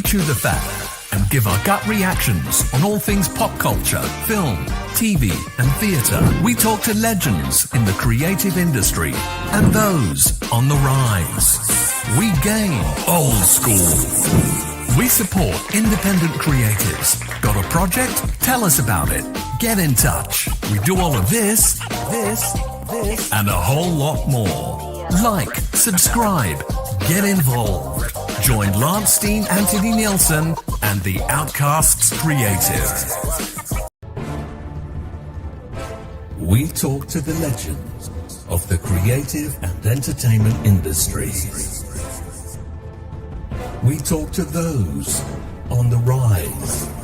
chew the fat and give our gut reactions on all things pop culture, film, TV and theatre. We talk to legends in the creative industry and those on the rise. We game old school. We support independent creatives. Got a project? Tell us about it. Get in touch. We do all of this, and a whole lot more. Like, subscribe, get involved. Join Steen Anthony Nielsen and the Outcasts Creative. We talk to the legends of the creative and entertainment industry. We talk to those on the rise.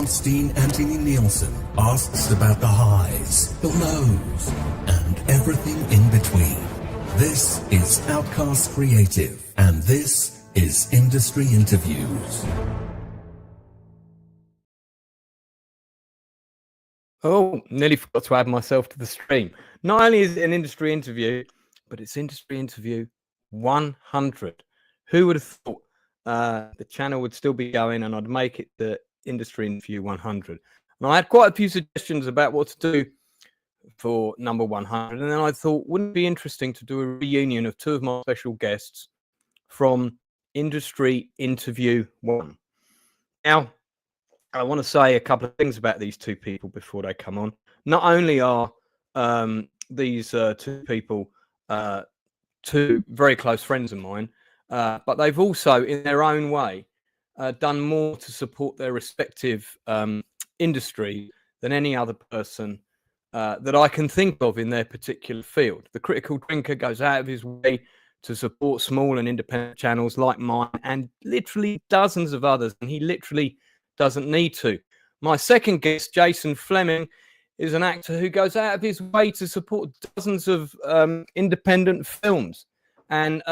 Steen Anthony Nielsen asks about the highs, the lows, and everything in between. This is Outcast Creative, and this is Industry Interviews. Oh, nearly forgot to add myself to the stream. Not only is it an industry interview, but it's Industry Interview 100. Who would have thought the channel would still be going and I'd make it the Industry Interview 100? And I had quite a few suggestions about what to do for number 100. And then I thought, wouldn't it be interesting to do a reunion of two of my special guests from Industry Interview 1? Now, I want to say a couple of things about these two people before they come on. Not only are these two people two very close friends of mine, but they've also, in their own way, done more to support their respective industry than any other person that I can think of in their particular field. The Critical Drinker goes out of his way to support small and independent channels like mine and literally dozens of others, and he literally doesn't need to. My second guest, Jason Flemyng, is an actor who goes out of his way to support dozens of independent films. And,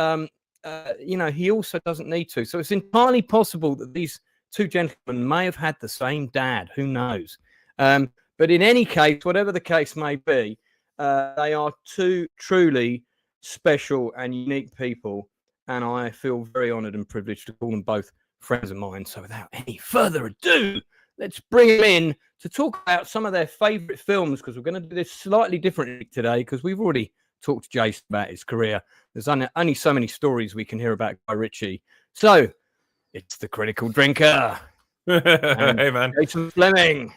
he also doesn't need to. So it's entirely possible that these two gentlemen may have had the same dad. Who knows? But in any case, whatever the case may be, they are two truly special and unique people. And I feel very honoured and privileged to call them both friends of mine. So without any further ado, let's bring them in to talk about some of their favourite films, because we're going to do this slightly differently today, because we've already talked to Jason about his career. There's only so many stories we can hear about Guy Ritchie. So it's the Critical Drinker. Hey, man. Jason Flemyng.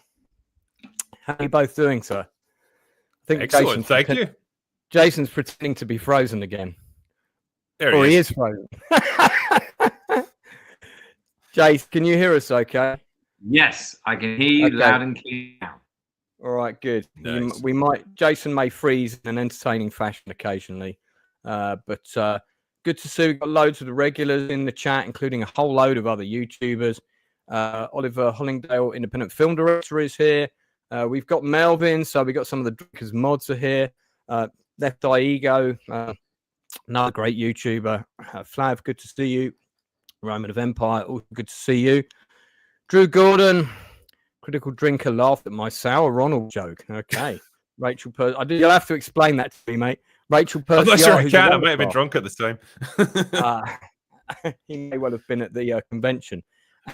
How are you both doing, sir? I think excellent, thank you. Jason's pretending to be frozen again. There he is frozen. Jace, can you hear us okay? Yes, I can hear you loud and clear now. All right, good. Nice. Jason may freeze in an entertaining fashion occasionally, but good to see we've got loads of the regulars in the chat, including a whole load of other YouTubers. Oliver Hollingdale, independent film director, is here. We've got Melvin, so we've got some of the Drinkers mods are here. Left Eye Ego, another great YouTuber. Flav, good to see you. Roman of Empire, also good to see you. Drew Gordon, Critical Drinker, laughed at my sour Ronald joke. Okay. Rachel you'll have to explain that to me, mate. Rachel Percy. I'm not sure I can. I might have been drunk at the time. He may well have been at the convention.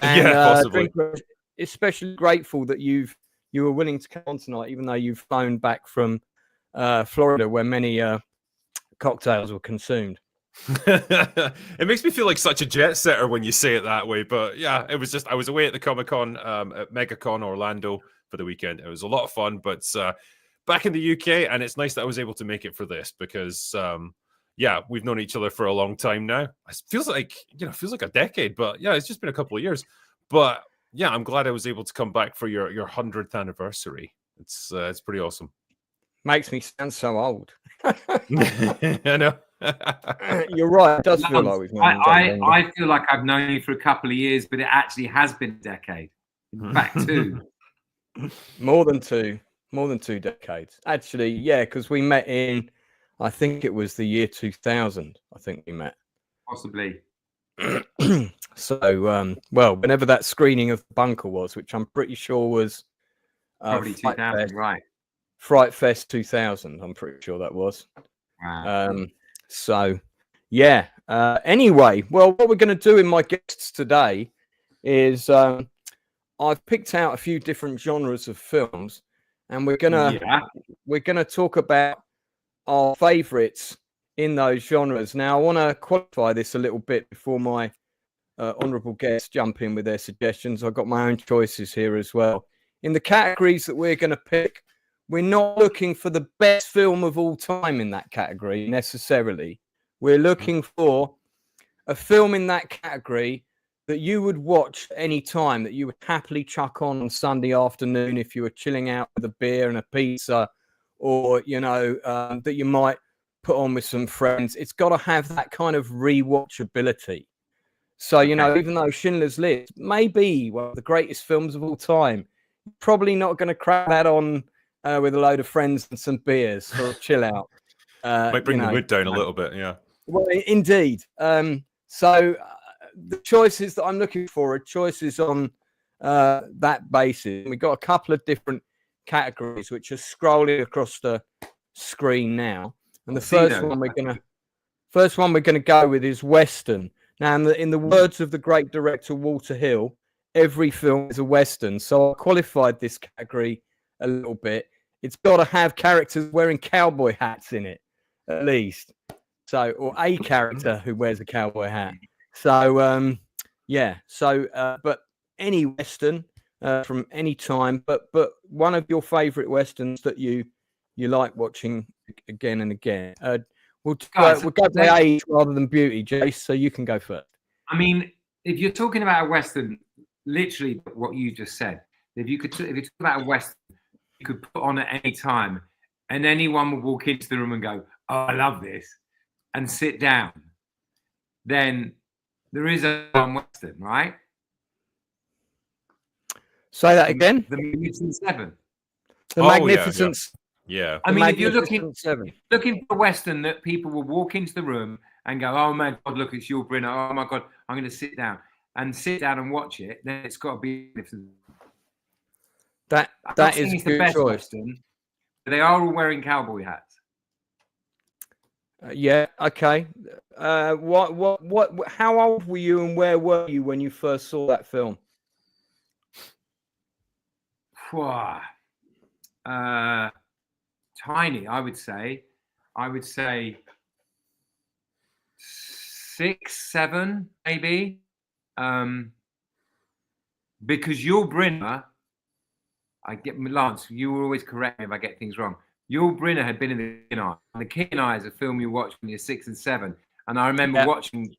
And, yeah, possibly. Drinker, especially grateful that you were willing to come on tonight, even though you've flown back from Florida, where many cocktails were consumed. It makes me feel like such a jet setter when you say it that way, but yeah, it was just I was away at the Comic-Con at MegaCon Orlando for the weekend. It was a lot of fun, but back in the UK, and it's nice that I was able to make it for this because we've known each other for a long time now. It feels like a decade, but yeah, it's just been a couple of years. But yeah, I'm glad I was able to come back for your 100th anniversary. It's pretty awesome. Makes me sound so old. I know. You're right. It does feel like we've known I feel like I've known you for a couple of years, but it actually has been a decade. In fact, two. More than two decades. Actually, yeah, because we met in, I think it was the year 2000. I think we met. Possibly. So, whenever that screening of Bunker was, which I'm pretty sure was probably 2000, right? Fright Fest 2000. I'm pretty sure that was. Wow. So, Yeah. Anyway, well, what we're going to do in my guests today is I've picked out a few different genres of films, and we're gonna talk about our favourites in those genres. Now, I want to qualify this a little bit before my honourable guests jump in with their suggestions. I've got my own choices here as well. In the categories that we're going to pick, we're not looking for the best film of all time in that category necessarily. We're looking for a film in that category that you would watch any time, that you would happily chuck on Sunday afternoon if you were chilling out with a beer and a pizza, or, you know, that you might put on with some friends. It's got to have that kind of rewatchability. So, you know, even though Schindler's List may be one of the greatest films of all time, you're probably not going to crack that on with a load of friends and some beers or chill out. Might bring the mood down a little bit, yeah. Well, indeed. The choices that I'm looking for are choices on that basis. We've got a couple of different categories which are scrolling across the screen now. And the first one we're gonna go with is Western. Now, in the words of the great director Walter Hill, every film is a Western. So I qualified this category a little bit. It's got to have characters wearing cowboy hats in it, at least. So, or a character who wears a cowboy hat. So, but any Western from any time, but one of your favourite Westerns that you like watching again and again. We'll go by age rather than beauty, Jace, so you can go first. I mean, if you're talking about a Western, literally what you just said, if you talk about a Western, you could put on at any time, and anyone would walk into the room and go, "Oh, I love this," and sit down. Then there is a Western, right? Say that again. The Magnificent Seven. The Magnificent. Yeah. I mean, if you're looking for a Western that people will walk into the room and go, "Oh my God, look, it's Yul Brynner. Oh my God, I'm going to sit down and watch it," then it's got to be Magnificent. That is the best Western. They are all wearing cowboy hats. Yeah. Okay. What? How old were you, and where were you when you first saw that film? Tiny, I would say 6, 7, maybe. Because Yul Brynner, Lance, you will always correct me if I get things wrong. Yul Brynner had been in The King and I. And The King and I is a film you watch when you're 6 and 7. And I remember watching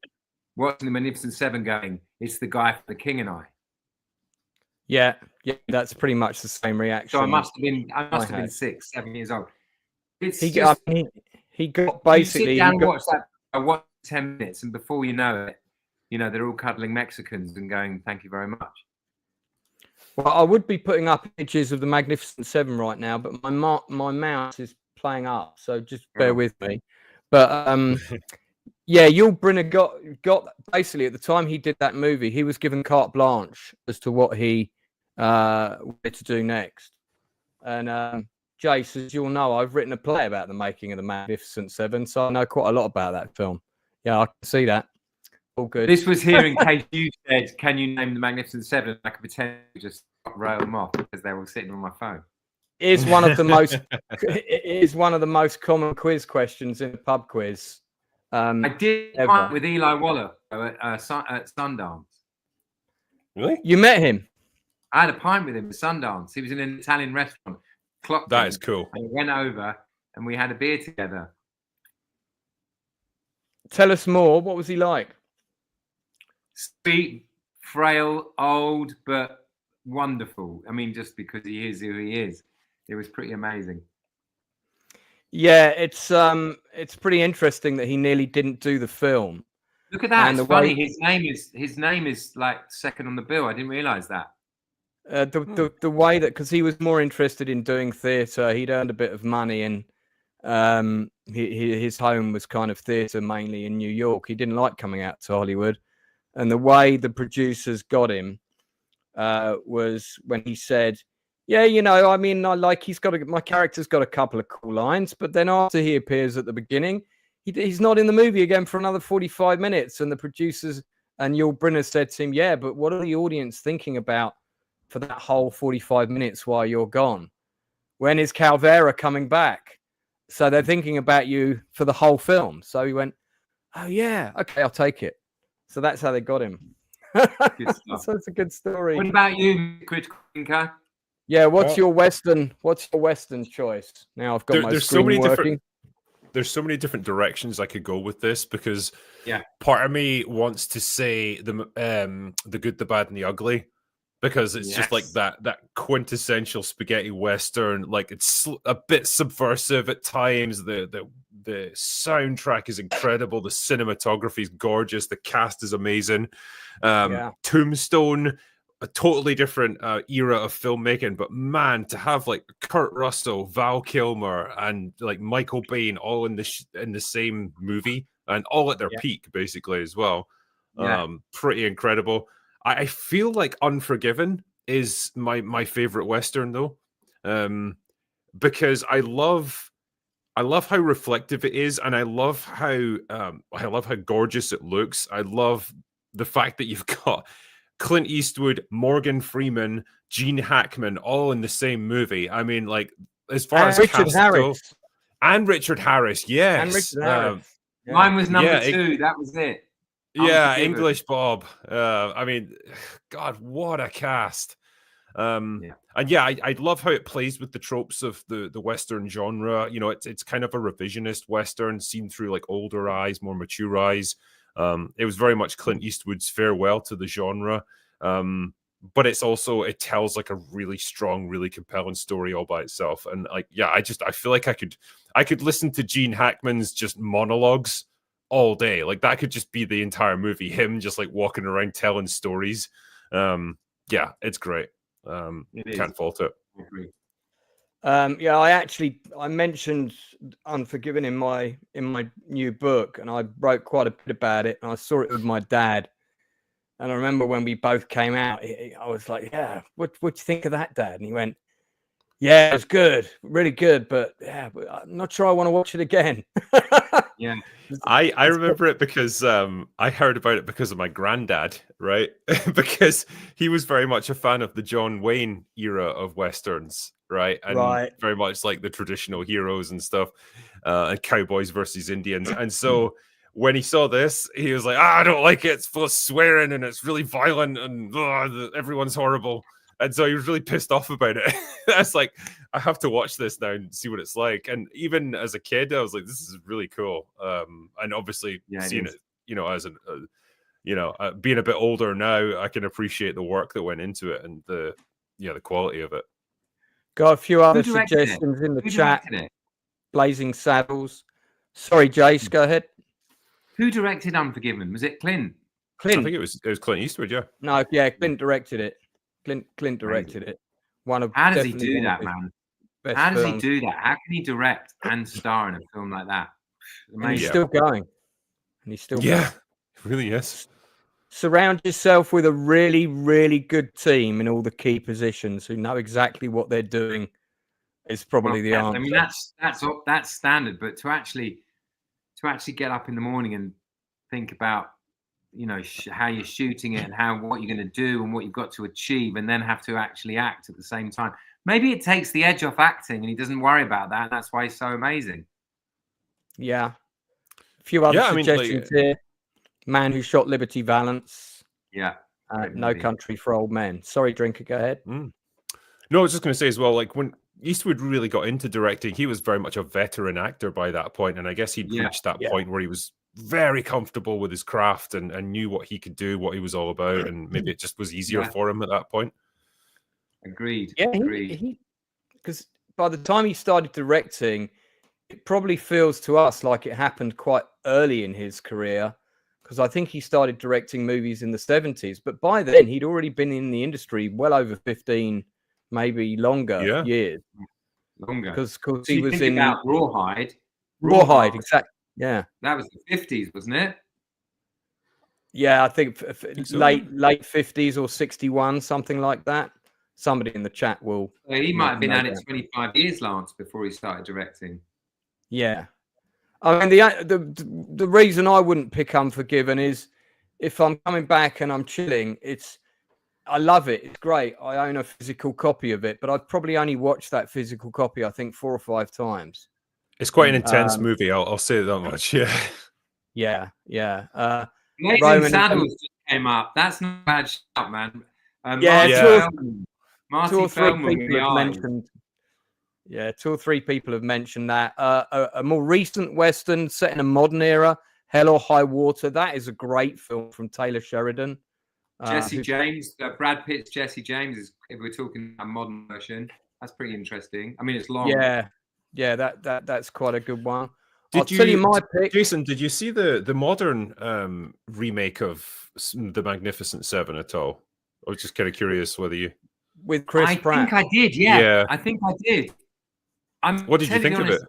The Magnificent Seven going, "It's the guy from The King and I." Yeah, that's pretty much the same reaction. So I must have been 6, 7 years old. He got basically. You sit down and watch that. I watched 10 minutes, and before you know it, they're all cuddling Mexicans and going, "Thank you very much." Well, I would be putting up images of the Magnificent Seven right now, but my mouse is playing up, so just bear with me. But Yul Brynner got basically at the time he did that movie, he was given carte blanche as to what he wanted to do next. And Jace, as you'll know, I've written a play about the making of the Magnificent Seven, so I know quite a lot about that film. Yeah, I can see that. All good. This was here in case you said, "Can you name the Magnificent Seven?" I could pretend to just rail them off because they were sitting on my phone. It is one of the most common quiz questions in a pub quiz. I did fight with Eli Waller at Sundance. Really? You met him? I had a pint with him at Sundance. He was in an Italian restaurant. That is cool. And we went over and we had a beer together. Tell us more. What was he like? Sweet, frail, old, but wonderful. I mean, just because he is who he is. It was pretty amazing. Yeah, it's pretty interesting that he nearly didn't do the film. Look at that. It's funny. His name is like second on the bill. I didn't realize that. The way that, because he was more interested in doing theatre, he'd earned a bit of money, and his home was kind of theatre mainly in New York. He didn't like coming out to Hollywood, and the way the producers got him was when he said, "Yeah, I mean, my character's got a couple of cool lines, but then after he appears at the beginning, he's not in the movie again for another 45 minutes. And the producers and Yul Brynner said to him, yeah, but what are the audience thinking about for that whole 45 minutes while you're gone? When is Calvera coming back? So they're thinking about you for the whole film. So he went, oh, yeah, okay, I'll take it. So that's how they got him. So it's a good story. What about you, critical thinker? Yeah, what's your Western choice? Now I've got my screen working. There's so many different directions I could go with this, because part of me wants to say the good, the bad, and the ugly, because it's just like that quintessential spaghetti Western. Like, it's a bit subversive at times. The soundtrack is incredible. The cinematography is gorgeous. The cast is amazing. Tombstone, a totally different era of filmmaking, but man, to have like Kurt Russell, Val Kilmer, and like Michael Biehn all in the same movie, and all at their peak basically as well. Pretty incredible. I feel like Unforgiven is my favorite Western though, because I love how reflective it is, and I love how gorgeous it looks. I love the fact that you've got Clint Eastwood, Morgan Freeman, Gene Hackman all in the same movie. I mean, like, as far as Richard Harris. And Richard Harris, yes. And Richard Harris. Mine was number 2. That was it. Yeah, English Bob. I mean, God, what a cast. And I love how it plays with the tropes of the Western genre. You know, it's kind of a revisionist Western seen through like older eyes, more mature eyes. It was very much Clint Eastwood's farewell to the genre. But it tells like a really strong, really compelling story all by itself. And like, I feel like I could listen to Gene Hackman's just monologues all day. Like, that could just be the entire movie, him just like walking around telling stories. It's great. Can't fault it. I agree. I mentioned Unforgiven in my new book, and I wrote quite a bit about it, and I saw it with my dad. And I remember when we both came out, I was like, yeah, what do you think of that, Dad? And he went, yeah, it was good, really good, but I'm not sure I want to watch it again. Yeah. I remember it because I heard about it because of my granddad, right? Because he was very much a fan of the John Wayne era of Westerns, right? And very much like the traditional heroes and stuff, and cowboys versus Indians. And so when he saw this, he was like, I don't like it. It's full of swearing and it's really violent and everyone's horrible. And so he was really pissed off about it. That's like, I have to watch this now and see what it's like. And even as a kid, I was like, this is really cool. And obviously seeing it, you know, as being a bit older now, I can appreciate the work that went into it and the quality of it. Got a few other suggestions in the chat. Blazing Saddles. Sorry, Jace, go ahead. Who directed Unforgiven? Was it Clint? I think it was Clint Eastwood, yeah. No, Clint directed it. Clint directed it. How does he do that, man? How does he do that? How can he direct and star in a film like that? And he's still going. It really is. Surround yourself with a really, really good team in all the key positions who know exactly what they're doing is probably the answer. I mean, that's standard, but to actually get up in the morning and think about, you know, how you're shooting it and what you're going to do and what you've got to achieve, and then have to actually act at the same time. Maybe it takes the edge off acting, and he doesn't worry about that. And that's why he's so amazing. Yeah. A few other suggestions here. Man Who Shot Liberty Valance. Yeah. No Country for Old Men. Sorry, Drinker, go ahead. No, I was just going to say as well, like when Eastwood really got into directing, he was very much a veteran actor by that point, and I guess he'd reached that point where he was very comfortable with his craft and knew what he could do, what he was all about, and maybe it just was easier for him at that point. Agreed. Yeah, because by the time he started directing, it probably feels to us like it happened quite early in his career, because I think he started directing movies in the 70s, but by then he'd already been in the industry well over 15, maybe longer years. Longer. Because he was in Rawhide. Rawhide, exactly. Yeah, that was the 50s, wasn't it? Yeah, I think late 50s or 61, something like that. Somebody in the chat will. He might have been at it 25 years, Lance, before he started directing. Yeah, I mean, the reason I wouldn't pick Unforgiven is if I'm coming back and I'm chilling, I love it. It's great. I own a physical copy of it, but I've probably only watched that physical copy, I think, 4 or 5 times. It's quite an intense movie. I'll say that much. Yeah. Yeah. Blazing Saddles just came up. That's not a bad shout, man. Marty 2 or 3 people have mentioned. Yeah, 2 or 3 people have mentioned that. A more recent Western set in a modern era, Hell or High Water. That is a great film from Taylor Sheridan. Jesse James, Brad Pitt's Jesse James, if we're talking about a modern version. That's pretty interesting. I mean, it's long. Yeah, that's quite a good one. I'll tell you my pick. Jason, did you see the modern remake of The Magnificent Seven at all? I was just kind of curious whether you... With Chris Pratt. I think I did, yeah. I think I did. What did you think of it?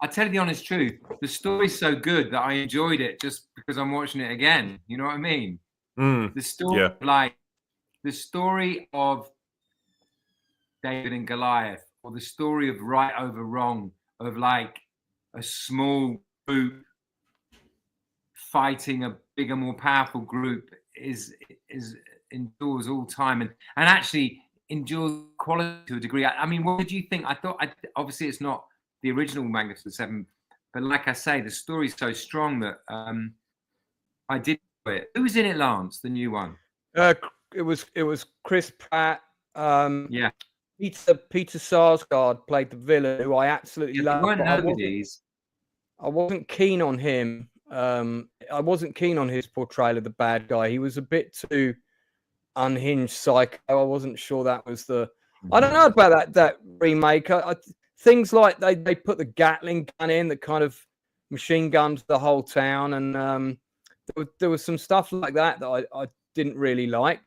I'll tell you the honest truth. The story's so good that I enjoyed it just because I'm watching it again. You know what I mean? The story, the story of David and Goliath, or the story of right over wrong, of like a small group fighting a bigger, more powerful group, is endures all time and actually endures quality to a degree. I mean, what did you think? I thought, obviously, it's not the original Magnificent Seven, but like I say, the story's so strong that I did it. Who was in it, Lance? The new one? It was Chris Pratt. Peter Sarsgaard played the villain, who I absolutely loved. I wasn't keen on him. I wasn't keen on his portrayal of the bad guy. He was a bit too unhinged psycho. I wasn't sure that was the... I don't know about that remake. Things like they put the Gatling gun in that kind of machine gunned the whole town, and there was some stuff like that I didn't really like.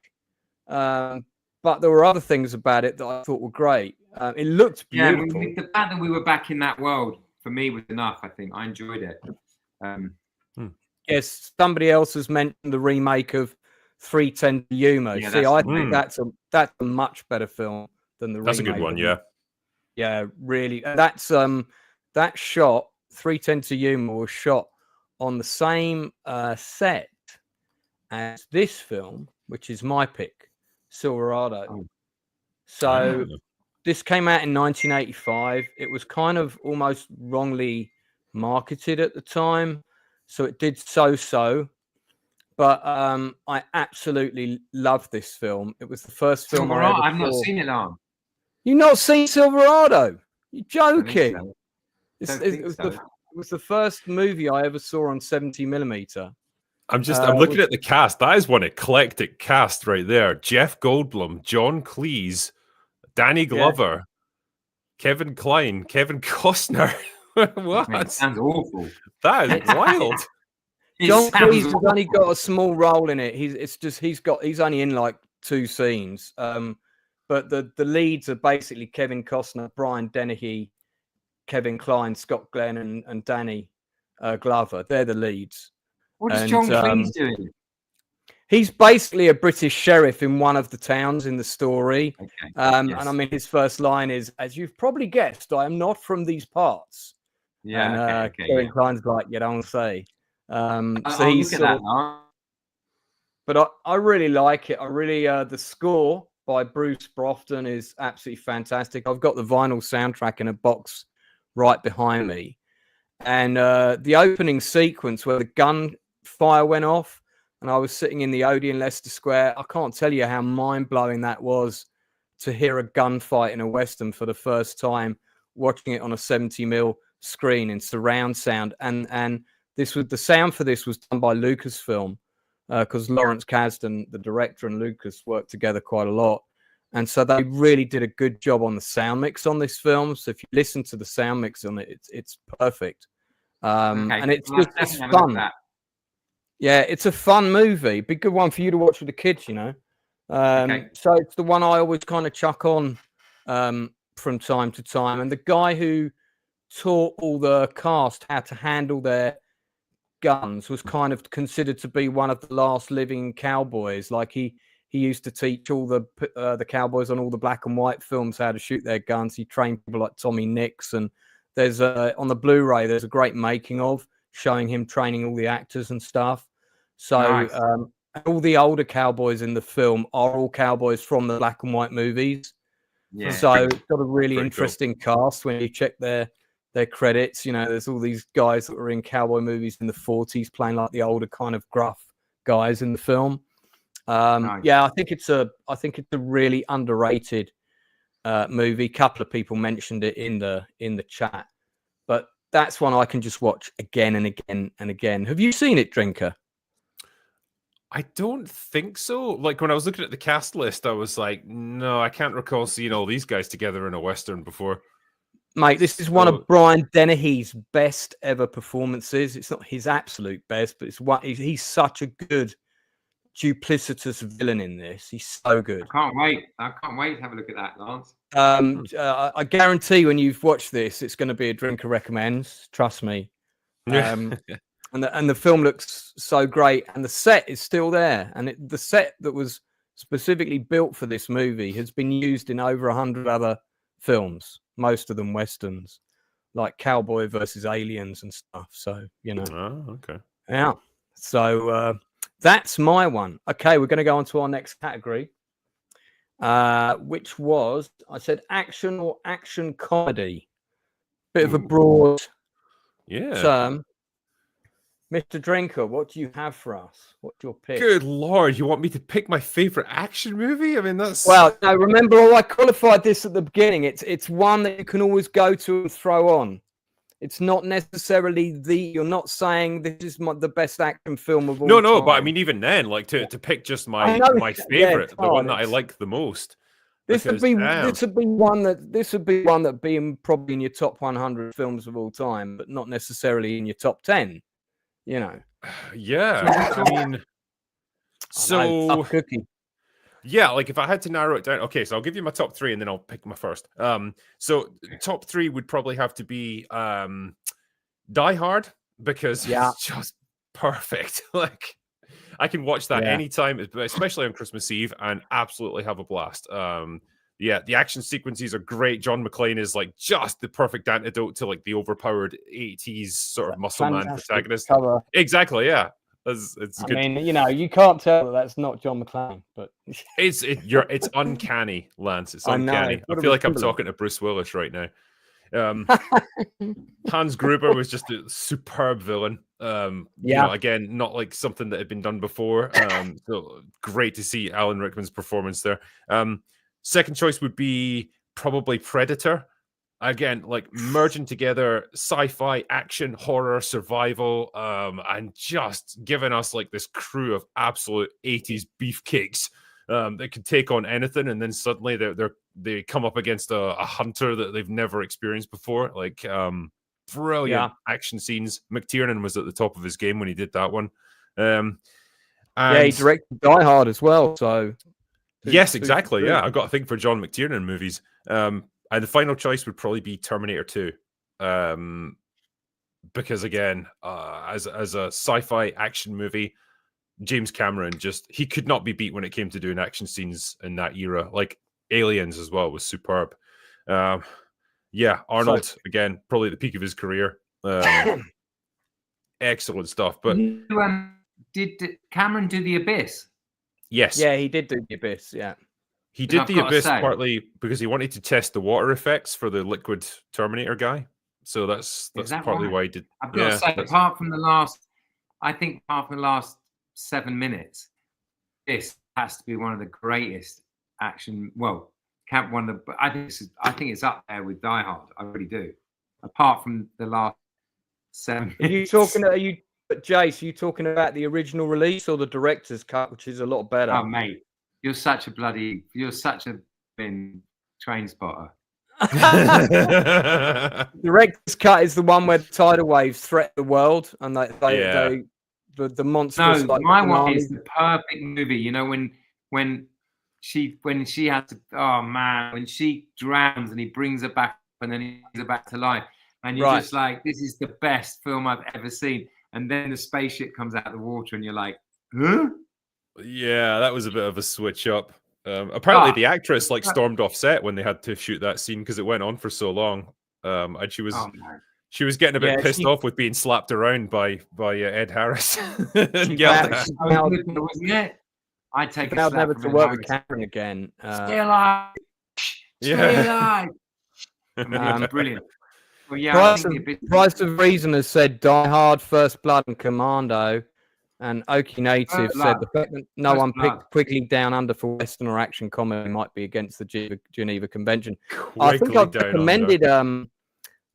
But there were other things about it that I thought were great. It looked beautiful. Yeah, the fact that we were back in that world, for me, was enough, I think. I enjoyed it. Yes, somebody else has mentioned the remake of 3:10 to Yuma. Yeah, see, I think that's a much better film than the remake. That's a good one, yeah. Yeah, really. That's that shot, 3:10 to Yuma, was shot on the same set as this film, which is my pick, Silverado. So this came out in 1985. It was kind of almost wrongly marketed at the time, so it did so. But I absolutely love this film. It was the first film I've not seen it on. You've not seen Silverado? You're joking. It was the first movie I ever saw on 70mm. I'm looking at the cast. That is one eclectic cast right there. Jeff Goldblum, John Cleese, Danny Glover, Kevin Kline, Kevin Costner. What? Man, sounds awful. That is wild. John Cleese has only got a small role in it. He's only in like 2 scenes. But the leads are basically Kevin Costner, Brian Dennehy, Kevin Kline, Scott Glenn, and Danny Glover. They're the leads. What is John Cleese doing? He's basically a British sheriff in one of the towns in the story. Okay. And I mean, his first line is, "As you've probably guessed, I am not from these parts." Yeah. And Kevin Kline's like, "You don't say." So he's look at that. But I really like it. I really the score by Bruce Brofton is absolutely fantastic. I've got the vinyl soundtrack in a box right behind me, and the opening sequence where the gunfire went off, and I was sitting in the Odeon Leicester Square. I can't tell you how mind-blowing that was to hear a gunfight in a Western for the first time, watching it on a 70mm screen in surround sound. And this was the sound for this was done by Lucasfilm, because Lawrence Kasdan, the director, and Lucas worked together quite a lot. And so they really did a good job on the sound mix on this film. So if you listen to the sound mix on it, it's perfect. And it's fun. Yeah, it's a fun movie. Be a good one for you to watch with the kids, you know. So it's the one I always kind of chuck on from time to time. And the guy who taught all the cast how to handle their guns was kind of considered to be one of the last living cowboys. Like he used to teach all the cowboys on all the black and white films how to shoot their guns. He trained people like Tommy Nix and there's on the Blu-ray, there's a great making of showing him training all the actors and stuff. So Nice. all the older cowboys in the film are all cowboys from the black and white movies. Yeah. So it's got a really Pretty interesting cast when you check their credits. You know, there's all these guys that were in cowboy movies in the 40s playing like the older kind of gruff guys in the film. Nice. Yeah, I think it's a really underrated movie. A couple of people mentioned it in the chat, but that's one I can just watch again and again and again. Have you seen it, Drinker? I don't think so. Like when I was looking at the cast list, I was like, no, I can't recall seeing all these guys together in a Western before. Mate, this is one of Brian Dennehy's best ever performances. It's not his absolute best, but it's what he's such a good duplicitous villain in this. He's so good. I can't wait to have a look at that, Lance. I guarantee when you've watched this, it's going to be a Drinker recommends. Trust me. And the film looks so great, and the set is still there. And the set that was specifically built for this movie has been used in over 100 other films, most of them westerns, like Cowboy versus Aliens and stuff. So you know. Oh, okay. Yeah. So that's my one. Okay, we're going to go on to our next category, which was, I said, action or action comedy. Bit of a broad term. Mr. Drinker, what do you have for us? What's your pick? Good Lord, you want me to pick my favorite action movie? I mean, that's... Well, no, remember, I qualified this at the beginning. It's one that you can always go to and throw on. It's not necessarily you're not saying this is the best action film of all time. No, but I mean, even then, like to pick just my favorite, the one that I like the most. This would be one that being probably in your top 100 films of all time, but not necessarily in your top 10. You know. Yeah, I mean, so yeah, like if I had to narrow it down, okay, so I'll give you my top 3 and then I'll pick my first. So top 3 would probably have to be Die Hard, because it's just perfect. Like I can watch that anytime, especially on Christmas Eve, and absolutely have a blast. Yeah, the action sequences are great. John McClane is like just the perfect antidote to like the overpowered 80s sort of muscle man protagonist. Cover. Exactly, yeah. It's good. I mean, you know, you can't tell that that's not John McClane, but it's uncanny, Lance. It's uncanny. I feel like I'm talking to Bruce Willis right now. Hans Gruber was just a superb villain. You know, again, not like something that had been done before. So great to see Alan Rickman's performance there. Second choice would be probably Predator. Again, like merging together sci-fi, action, horror, survival, and just giving us like this crew of absolute 80s beefcakes that can take on anything, and then suddenly they come up against a hunter that they've never experienced before. Like brilliant action scenes. McTiernan was at the top of his game when he did that one. And he directed Die Hard as well. So yes, exactly. Yeah, I've got a thing for John McTiernan movies. And the final choice would probably be Terminator 2. Because again, as a sci-fi action movie, James Cameron he could not be beat when it came to doing action scenes in that era. Like Aliens as well was superb. Arnold, again, probably the peak of his career. Excellent stuff. But did Cameron do The Abyss? Yes. Yeah, he did do The Abyss, yeah. He did The Abyss partly because he wanted to test the water effects for the liquid Terminator guy. So that's partly why he did. I've got to say, apart from the last 7 minutes, this has to be one of the greatest action. Well, I think it's up there with Die Hard. I really do. Apart from the last 7 minutes. Jace, are you talking about the original release or the director's cut, which is a lot better? Oh, mate. You're such a train spotter. The director's cut is the one where the tidal waves threaten the world, and the monsters. No, my one is the perfect movie. You know when she has to. Oh man, when she drowns and he brings her back, and then he brings her back to life, and you're just like, this is the best film I've ever seen. And then the spaceship comes out of the water, and you're like, huh? Yeah, that was a bit of a switch up. Apparently, the actress stormed off set when they had to shoot that scene because it went on for so long. and she was Oh, man. she was getting a bit Yeah, pissed off with being slapped around by Ed Harris. And She yelled vowed- at. she Oh, vowed- wasn't it? I'd take a vowed slap never from to Ed work with Harris. Karen again. Stay alive. Stay Yeah. alive. Brilliant. Well, yeah, I think the Price of Reason has said Die Hard, First Blood, and Commando. And Okie Native First said Blood. the fact that no First one Blood. picked Quickly Down Under for Western or action comedy might be against the Geneva Convention. I think Quickly I've Down recommended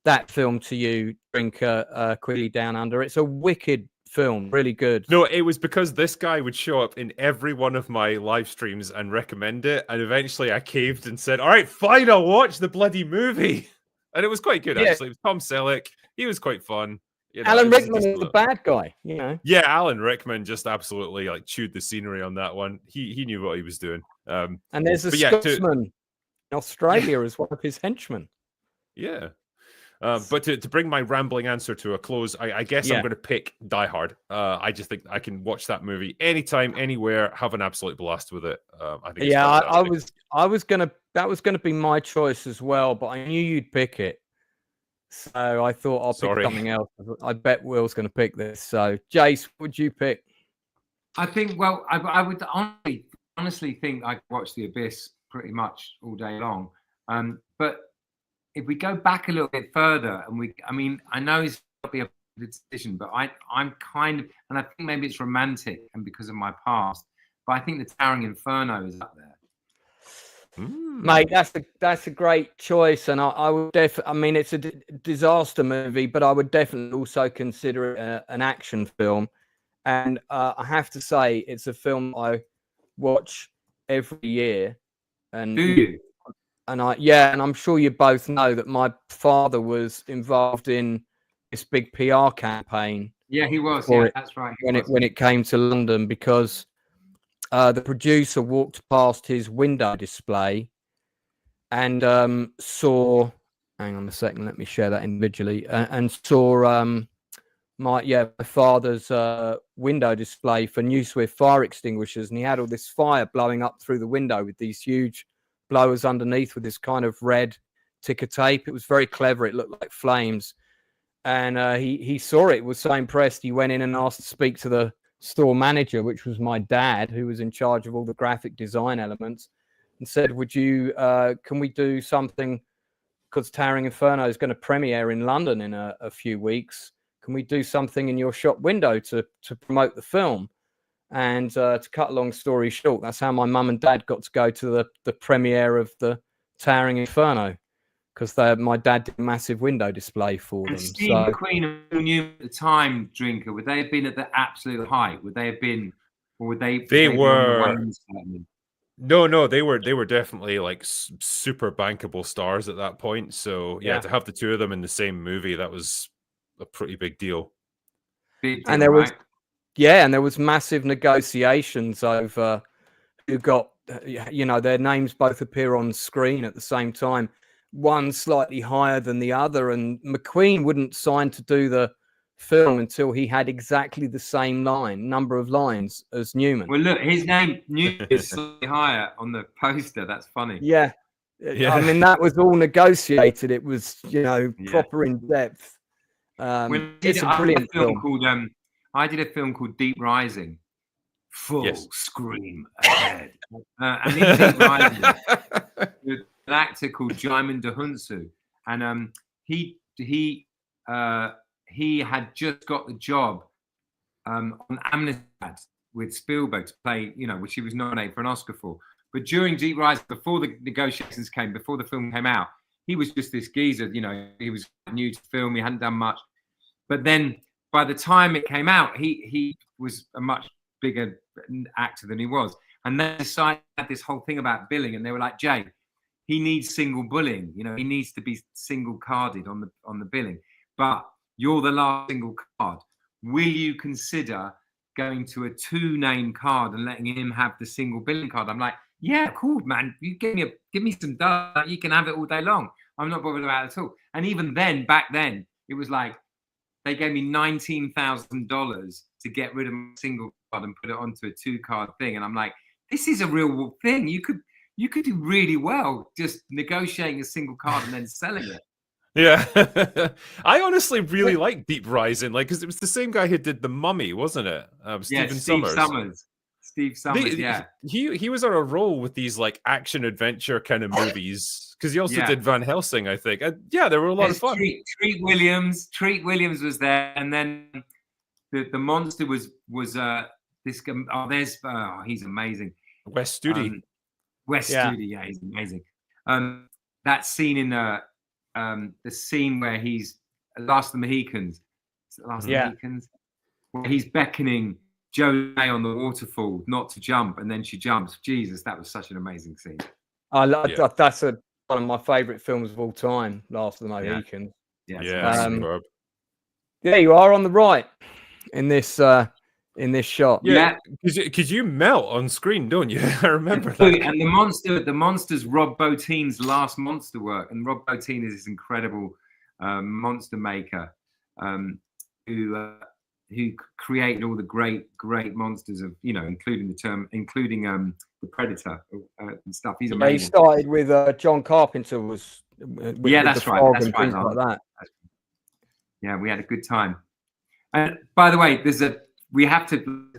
that film to you, Drinker, Quickly Down Under. It's a wicked film, really good. No, it was because this guy would show up in every one of my live streams and recommend it, and eventually I caved and said, "All right, fine, I'll watch the bloody movie." And it was quite good, Yeah. actually. It was Tom Selleck. He was quite fun. You know, Alan it was Rickman just is the bad guy, you know. Yeah, Alan Rickman just absolutely like chewed the scenery on that one. He knew what he was doing. And there's a but yeah, Scotsman in Australia as one of his henchmen. Yeah. But to bring my rambling answer to a close, I guess I'm going to pick Die Hard. I just think I can watch that movie anytime, anywhere, have an absolute blast with it. I think. Yeah, I was gonna that was gonna be my choice as well, but I knew you'd pick it, so I thought I'll pick something else. I bet Will's gonna pick this. So, Jace, what would you pick? I think. Well, I would honestly think I could watch The Abyss pretty much all day long. But if we go back a little bit further, and I know it's got to be a decision, but I'm kind of, and I think maybe it's romantic and because of my past, but I think The Towering Inferno is up there. Mate, that's a great choice, and I would definitely. I mean, it's a disaster movie, but I would definitely also consider it an action film. And I have to say, it's a film I watch every year. And do you? And I'm sure you both know that my father was involved in this big PR campaign. Yeah, he was. Yeah, that's right. When it came to London, because the producer walked past his window display and saw. Hang on a second, let me share that individually. And saw my father's window display for New Swift fire extinguishers, and he had all this fire blowing up through the window with these huge blowers underneath with this kind of red ticker tape. It was very clever. It looked like flames. And he saw it, was so impressed. He went in and asked to speak to the store manager, which was my dad, who was in charge of all the graphic design elements, and said, would you, can we do something, because Towering Inferno is going to premiere in London in a few weeks. Can we do something in your shop window to promote the film? And to cut a long story short, that's how my mum and dad got to go to the premiere of the Towering Inferno, because my dad did a massive window display for them. Steve McQueen, who knew at the time, Drinker, would they have been at the absolute height? Would they have been, or would they? They were. No, they were definitely like super bankable stars at that point. So yeah, to have the two of them in the same movie, that was a pretty big deal. And there was. Yeah, and there was massive negotiations over who got, their names both appear on screen at the same time. One slightly higher than the other, and McQueen wouldn't sign to do the film until he had exactly the same number of lines as Newman. Well, look, his name Newman is slightly higher on the poster. That's funny. Yeah. I mean, that was all negotiated. It was, proper in depth. It's a brilliant film. I did a film called Deep Rising. Full scream ahead. And in Deep Rising, there's an actor called Jaimin Dahunsu, and he had just got the job on Amistad with Spielberg to play, which he was nominated for an Oscar for. But during Deep Rising, before the negotiations came, before the film came out, he was just this geezer. He was new to film. He hadn't done much, but then. By the time it came out, he was a much bigger actor than he was. And they decided this whole thing about billing, and they were like, Jay, he needs single billing. He needs to be single carded on the billing. But you're the last single card. Will you consider going to a 2-name card and letting him have the single billing card? I'm like, yeah, cool, man. You give me some dough. You can have it all day long. I'm not bothered about it at all. And even then, back then, it was like, they gave me $19,000 to get rid of my single card and put it onto a 2-card thing. And I'm like, this is a real thing. You could do really well just negotiating a single card and then selling it. Yeah. I honestly really like Deep Rising, like, because it was the same guy who did The Mummy, wasn't it? Stephen Summers. Steve Summers, yeah. He was on a roll with these like action adventure kind of movies, because he also did Van Helsing, I think. Yeah, they were a lot of fun. Treat Williams was there, and then the monster was this guy. He's amazing. Wes Studi. Studi, he's amazing. That scene in the scene where he's Last of the Mohicans. Is it Last of the Mohicans? Where he's beckoning Joe on the waterfall not to jump, and then she jumps. Jesus, that was such an amazing scene. That's one of my favourite films of all time, Last of the Mohicans. Yeah, you are on the right in this shot. Yeah, because you melt on screen, don't you? I remember that. And the monster's Rob Bottin's last monster work, and Rob Bottin is this incredible monster maker who created all the great monsters of, including the Predator and stuff. He's amazing. He started with John Carpenter. That's right. Like that. Yeah, we had a good time. And by the way, we have to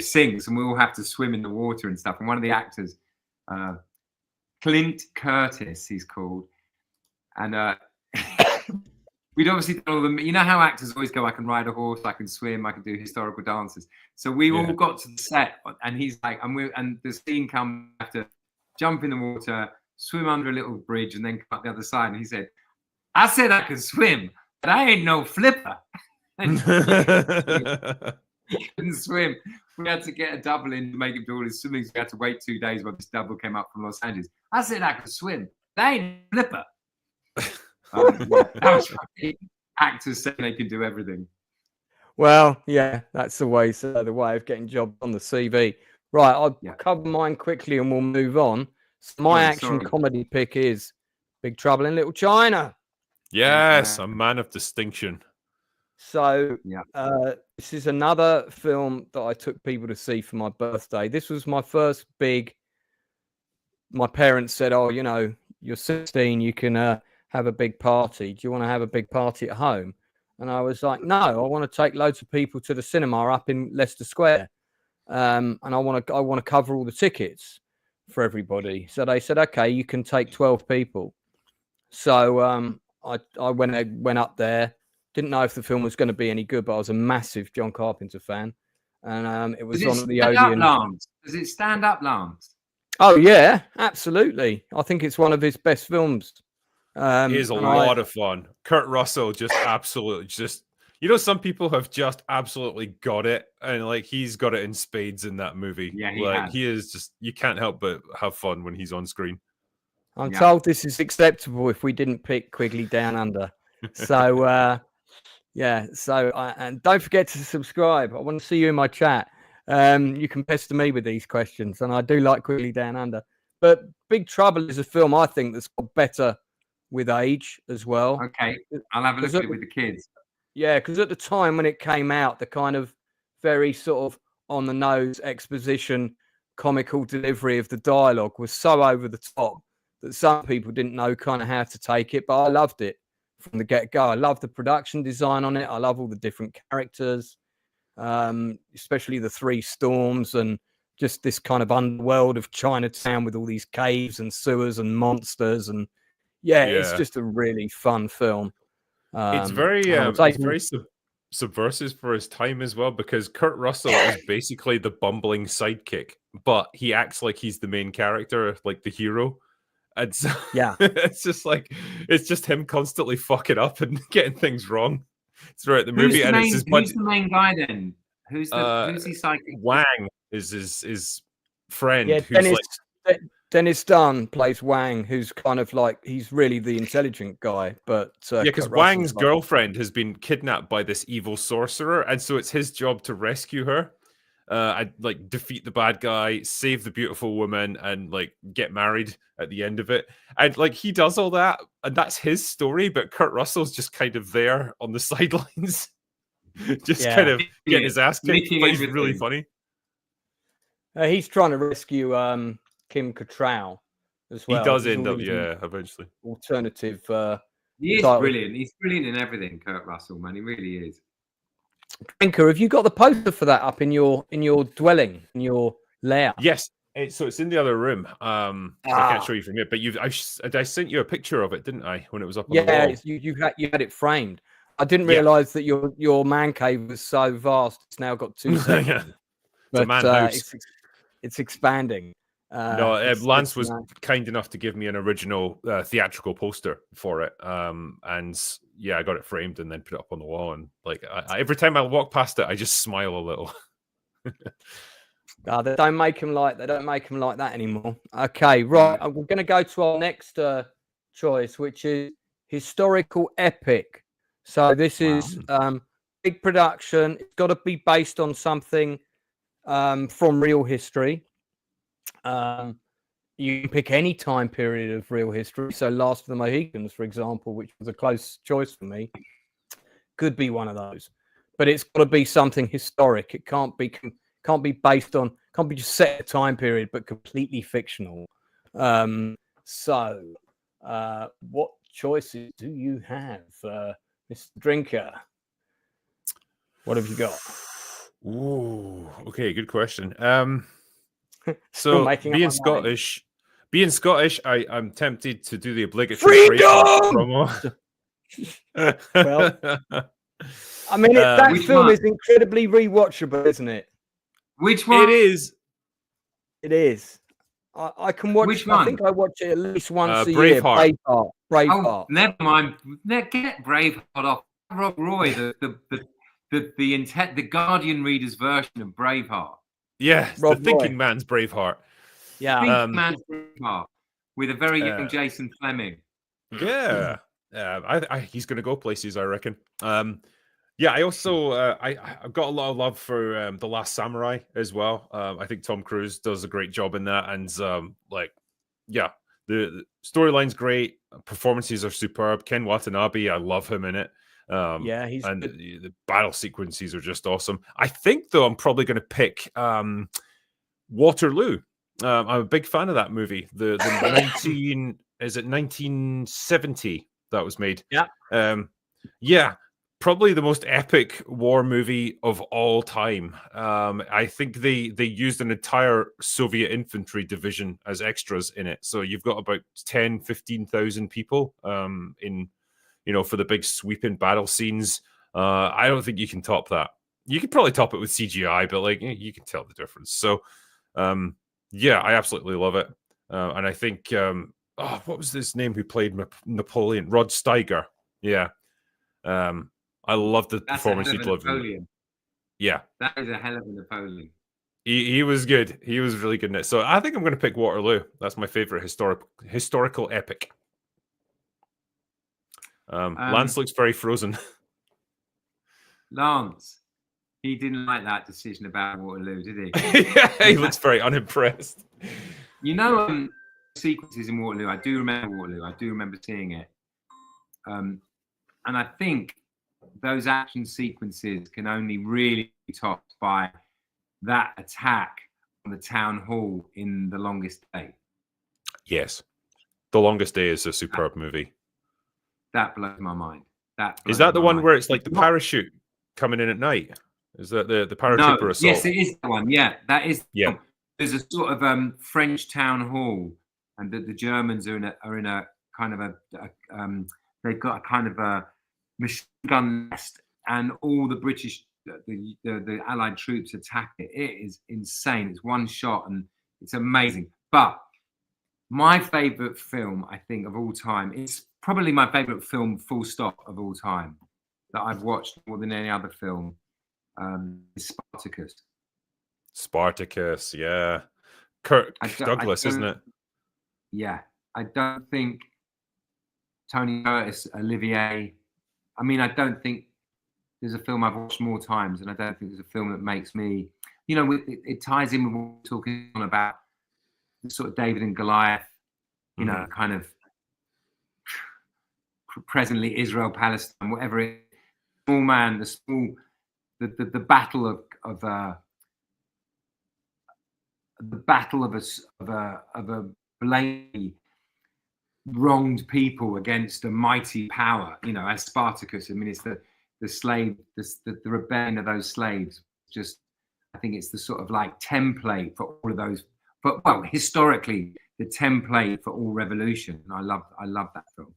sing, and we all have to swim in the water and stuff. And one of the actors, Clint Curtis, he's called, and we'd obviously done all them. You know how actors always go, I can ride a horse, I can swim, I can do historical dances. So we all got to the set, and he's like, and the scene comes, have to jump in the water, swim under a little bridge, and then come up the other side. And he said, I said I could swim, but I ain't no flipper. And he couldn't swim. We had to get a double in to make him do all his swimming. So we had to wait 2 days while this double came up from Los Angeles. I said I could swim, but I ain't no flipper. That was funny. Actors saying they can do everything. Well, yeah, that's always the way of getting jobs on the CV. Right, I'll cover mine quickly and we'll move on. So my action comedy pick is Big Trouble in Little China. Yes, a man of distinction. So this is another film that I took people to see for my birthday. This was my first big. My parents said, "Oh, you're 16, you can have a big party. Do you want to have a big party at home?" And I was like, "No, I want to take loads of people to the cinema up in Leicester Square, and I want to cover all the tickets for everybody." So they said, "Okay, you can take 12 people." So I went up there. Didn't know if the film was going to be any good, but I was a massive John Carpenter fan, and it was on the Odeon. Does it stand up, Lance? Oh yeah, absolutely. I think it's one of his best films. It is a lot of fun. Kurt Russell absolutely some people have just absolutely got it, and like he's got it in spades in that movie. Yeah, he is just, you can't help but have fun when he's on screen. I'm told this is acceptable if we didn't pick Quigley Down Under. So and don't forget to subscribe. I want to see you in my chat. You can pester me with these questions, and I do like Quigley Down Under. But Big Trouble is a film I think that's got better with age as well. Okay, I'll have a look at it with the kids. Yeah, because at the time when it came out, the kind of very sort of on the nose exposition, comical delivery of the dialogue was so over the top that some people didn't know kind of how to take it. But I loved it from the get-go. I love the production design on it. I love all the different characters, especially the three storms and just this kind of underworld of Chinatown with all these caves and sewers and monsters. And it's just a really fun film. It's very subversive for his time as well, because Kurt Russell is basically the bumbling sidekick, but he acts like he's the main character, like the hero. And so, it's just him constantly fucking up and getting things wrong throughout the movie. Who's the main guy then? Who's his sidekick? Wang is his friend. Yeah, Dennis Dunn plays Wang, who's kind of like, he's really the intelligent guy. But because Wang's girlfriend has been kidnapped by this evil sorcerer, and so it's his job to rescue her. And like defeat the bad guy, save the beautiful woman, and like get married at the end of it. And like he does all that, and that's his story. But Kurt Russell's just kind of there on the sidelines, kind of getting his ass kicked. But he's really funny. He's trying to rescue Kim Cattrall as well. He does end up, eventually. Alternative He is title. brilliant. He's brilliant in everything, Kurt Russell, man. He really is. Drinker, have you got the poster for that up in your dwelling, in your lair? Yes. So it's in the other room. I can't show you from here, but I sent you a picture of it, didn't I? When it was up on the wall. Yeah, you had it framed. I didn't realise that your man cave was so vast. It's now got two sections. It's a man house. It's expanding. Lance was kind enough to give me an original theatrical poster for it, and yeah, I got it framed and then put it up on the wall. And like every time I walk past it, I just smile a little. They don't make them like that anymore. Okay, right. We're going to go to our next choice, which is historical epic. So this is big production. It's got to be based on something from real history. You can pick any time period of real history. So Last of the Mohicans, for example, which was a close choice for me, could be one of those. But it's got to be something historic. It can't be based on, can't be just set a time period, but completely fictional. So what choices do you have, Mr. Drinker? What have you got? Ooh, okay, good question. So being Scottish, I'm tempted to do the obligatory promo. Well, I mean, that film is incredibly rewatchable, isn't it? Which one? It is. It is. I can watch. Which one? I think I watch it at least once a Braveheart. year. Braveheart. Oh, never mind. Get Braveheart off. Rob Roy, the Guardian reader's version of Braveheart. Yeah, Rob the thinking Roy. man's Braveheart. Yeah, Man's Braveheart with a very young Jason Flemyng. Yeah, he's going to go places, I reckon. Yeah, I also I've got a lot of love for The Last Samurai as well. I think Tom Cruise does a great job in that, and the storyline's great, performances are superb. Ken Watanabe, I love him in it. he's and good. the battle sequences are just awesome. I think though I'm probably going to pick Waterloo. I'm a big fan of that movie. The 1970 that was made. Yeah. Probably the most epic war movie of all time. I think they used an entire Soviet infantry division as extras in it. So you've got about 15,000 people in, for the big sweeping battle scenes. I don't think you can top that. You could probably top it with CGI, but you can tell the difference. So yeah, I absolutely love it. And I think, what was his name who played Napoleon? Rod Steiger. Yeah. I love the performance he delivered. Yeah. That is a hell of a Napoleon. He was good. He was really good in it. So I think I'm going to pick Waterloo. That's my favorite historical epic. Lance looks very frozen. Lance, he didn't like that decision about Waterloo, did he? Yeah, he looks very unimpressed. Sequences in Waterloo. I do remember Waterloo. I do remember seeing it. And I think those action sequences can only really be topped by that attack on the town hall in The Longest Day. Yes. The Longest Day is a superb movie. That blows my mind. Is that the one where it's like the parachute coming in at night? Is that the paratrooper assault? Yes, it is the one. Yeah, that is. Yeah. There's a sort of French town hall, and the Germans are in a kind of they've got a kind of a machine gun nest, and all the British, the Allied troops attack it. It is insane. It's one shot, and it's amazing. But my favorite film, I think, of all time, it's probably my favorite film, full stop, of all time, that I've watched more than any other film, is Spartacus. Spartacus, yeah. Kirk Douglas, isn't it? Yeah. I don't think Tony Curtis, Olivier, I don't think there's a film I've watched more times, and I don't think there's a film that makes me, it ties in with what we're talking on about sort of David and Goliath, kind of presently Israel, Palestine, whatever it is. Small man, the battle of the battle of a Blaney wronged people against a mighty power, as Spartacus. I mean, it's the slave, the rebellion of those slaves. Just, I think it's the sort of like template for all of those. But well, historically, the template for all revolution. And I love that film.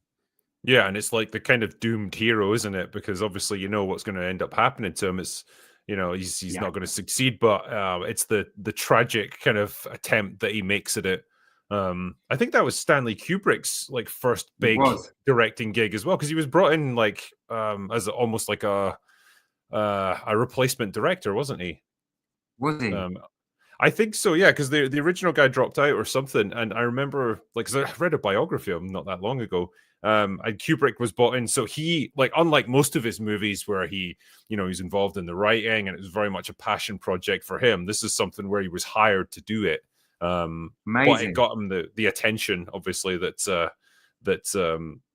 Yeah, and it's like the kind of doomed hero, isn't it? Because obviously you know what's going to end up happening to him. It's he's not going to succeed, but it's the tragic kind of attempt that he makes at it. I think that was Stanley Kubrick's like first big directing gig as well, because he was brought in like as almost like a replacement director, wasn't he? Was he? I think so, yeah, because the original guy dropped out or something, and I remember, like, 'cause I read a biography of him not that long ago, and Kubrick was brought in, so he, like, unlike most of his movies where he, he's involved in the writing, and it was very much a passion project for him, this is something where he was hired to do it, but it got him the attention, obviously, that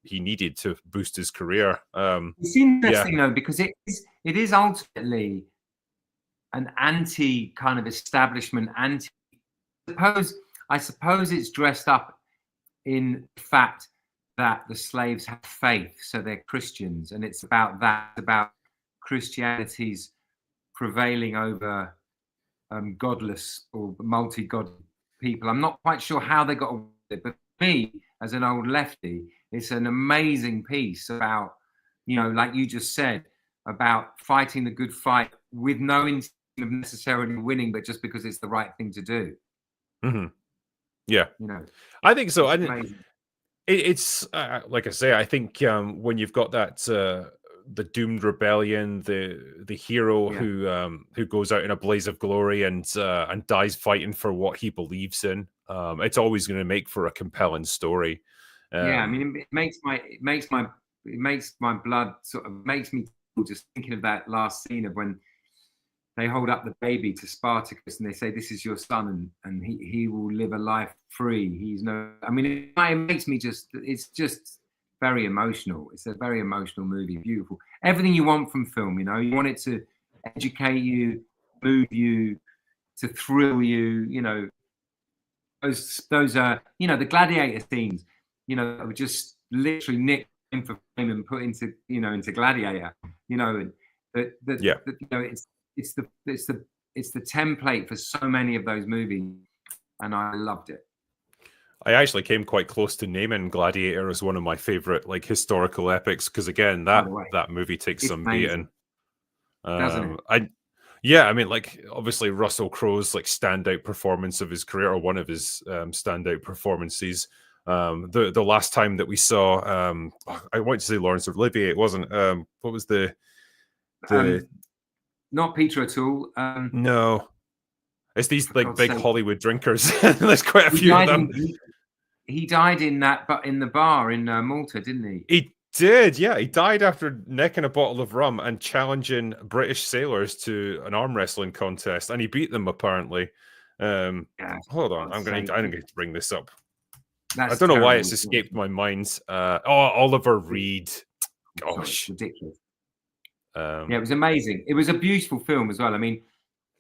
he needed to boost his career. It's interesting, though, because it is ultimately an anti kind of establishment, I suppose it's dressed up in the fact that the slaves have faith, so they're Christians, and it's about that, about Christianity's prevailing over godless or multi-god people. I'm not quite sure how they got away with it, but me, as an old lefty, it's an amazing piece about, like you just said, about fighting the good fight with no intention of necessarily winning, but just because it's the right thing to do. Mm-hmm. Yeah, I think so. It's like I say, I think when you've got that the doomed rebellion, the hero who goes out in a blaze of glory and dies fighting for what he believes in, it's always going to make for a compelling story. I mean, it makes my blood sort of makes me just thinking of that last scene of when they hold up the baby to Spartacus and they say, "This is your son, and he will live a life free." It makes me it's just very emotional. It's a very emotional movie, beautiful. Everything you want from film, you want it to educate you, move you, to thrill you, those are, the gladiator scenes, that were just literally nicked in for fame and put into, into Gladiator, it's the template for so many of those movies, and I loved it. I actually came quite close to naming Gladiator as one of my favorite like historical epics, because again, that movie takes some beating. Doesn't it? I mean, like, obviously Russell Crowe's like standout performance of his career, or one of his standout performances. The last time that we saw, I want to say Laurence Olivier, it wasn't. What was the not Peter O'Toole. No, it's these like big Hollywood drinkers. There's quite a few of them. He died in the bar in Malta, didn't he? He did, yeah. He died after necking a bottle of rum and challenging British sailors to an arm wrestling contest, and he beat them apparently. Hold on, I'm going to bring this up. I don't know why it's escaped my mind. Oliver Reed. Gosh, ridiculous. It was amazing. It was a beautiful film as well. I mean,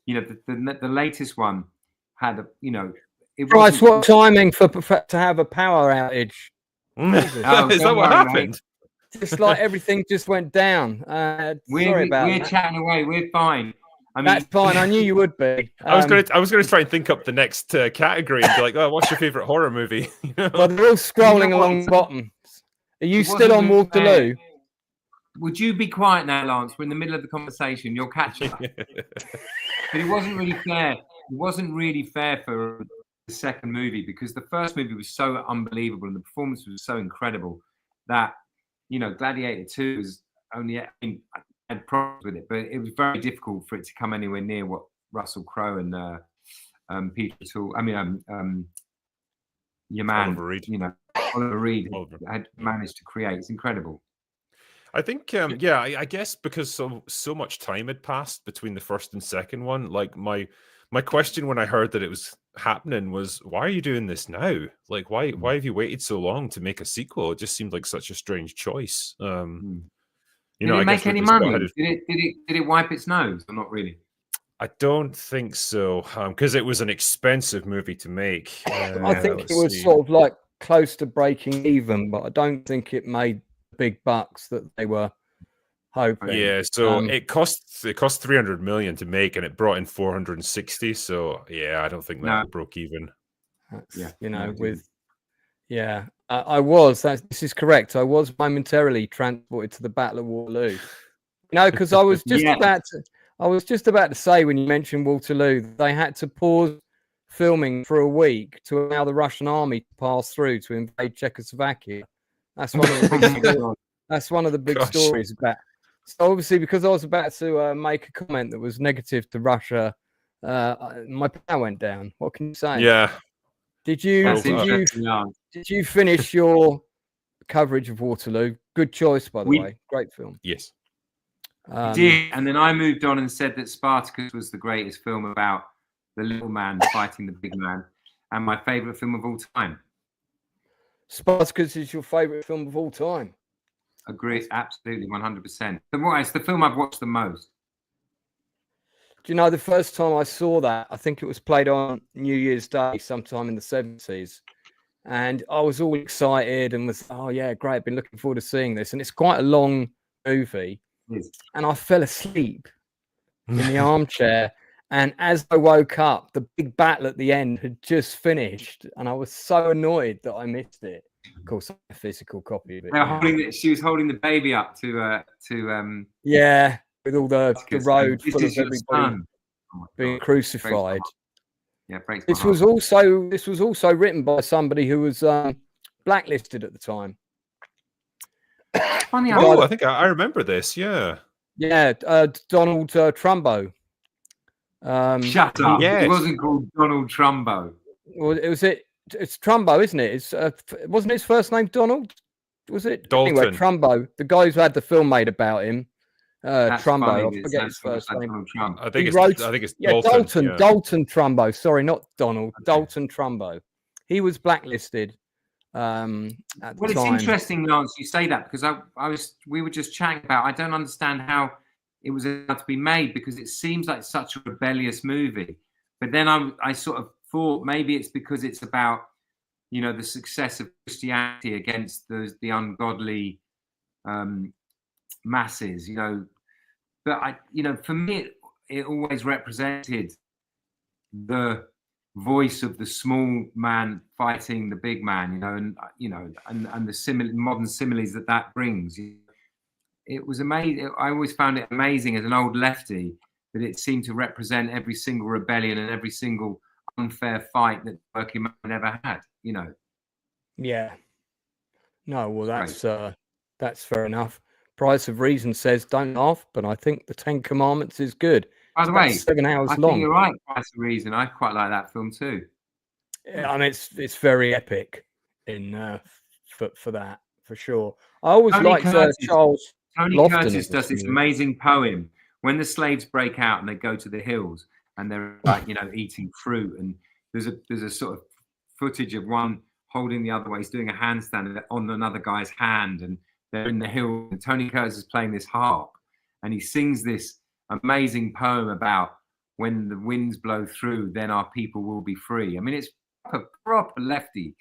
the latest one had Christ, what timing for to have a power outage? Is that what happened? Just like everything just went down. We're chatting away. We're fine. I mean, that's fine. I knew you would be. I was going to try and think up the next category and be like, "Oh, what's your favorite horror movie?" Well, they're all scrolling along the bottom. Are you still on Waterloo? Would you be quiet now, Lance? We're in the middle of the conversation. You're catching up. But it wasn't really fair. It wasn't really fair for the second movie, because the first movie was so unbelievable and the performance was so incredible that, Gladiator 2 was only, I had problems with it, but it was very difficult for it to come anywhere near what Russell Crowe and Peter O'Toole, your man, Oliver Reed had managed to create. It's incredible. I think, I guess because so much time had passed between the first and second one, like my question when I heard that it was happening was, why are you doing this now? Like, why have you waited so long to make a sequel? It just seemed like such a strange choice. Did it make any money? Did it wipe its nose, or not really? I don't think so, because it was an expensive movie to make. I think it was sort of like close to breaking even, but I don't think it made big bucks that they were hoping. Yeah, so it cost 300 million to make, and it brought in 460. So yeah, I don't think that broke even. This is correct. I was momentarily transported to the Battle of Waterloo. Because I was just about to say, when you mentioned Waterloo, they had to pause filming for a week to allow the Russian army to pass through to invade Czechoslovakia. That's one of the big stories about. So obviously, because I was about to make a comment that was negative to Russia, my power went down. What can you say? Yeah. Did you finish your coverage of Waterloo? Good choice, by the way. Great film. Yes. Did, and then I moved on and said that Spartacus was the greatest film about the little man fighting the big man, and my favorite film of all time. Spartacus is your favorite film of all time. Agree, absolutely, 100%. It's the film I've watched the most. Do you know, the first time I saw that, I think it was played on New Year's Day sometime in the 70s. And I was all excited and was, oh yeah, great, been looking forward to seeing this. And it's quite a long movie. Yes. And I fell asleep in the armchair. And as I woke up, the big battle at the end had just finished. And I was so annoyed that I missed it. Of course, a physical copy of it. She was holding the baby up to yeah, with all the road full of everybody being crucified. Yeah, this was also written by somebody who was blacklisted at the time. Funny, I think I remember this. Yeah, Donald Trumbo. Shut up! Yes. It wasn't called Donald Trumbo. Well, it's Trumbo, isn't it? Wasn't his first name Donald? Was it? Dalton. Anyway, Trumbo, the guy who had the film made about him. Trumbo, I forget his first name. I think it's Dalton. Yeah. Dalton Trumbo. Sorry, not Donald. Okay. Dalton Trumbo. He was blacklisted. At the time. It's interesting, Lance, you say that, because we were just chatting about. I don't understand how it was allowed to be made, because it seems like such a rebellious movie. But then I sort of thought maybe it's because it's about, the success of Christianity against the ungodly masses, but for me it always represented the voice of the small man fighting the big man, and the modern similes that brings. It was amazing. I always found it amazing as an old lefty that it seemed to represent every single rebellion and every single unfair fight that the working man ever had. Yeah. No, well, that's fair enough. Price of Reason says don't laugh, but I think the 10 Commandments is good. By the way, 7 hours long. I think you're right. Price of Reason. I quite like that film too. Yeah, I mean, it's very epic in for that, for sure. I always liked Charles. Tony Curtis does this amazing poem when the slaves break out and they go to the hills and they're eating fruit, and there's a sort of footage of one holding the other way. He's doing a handstand on another guy's hand, and they're in the hill, and Tony Curtis is playing this harp, and he sings this amazing poem about when the winds blow through, then our people will be free. I mean, it's proper lefty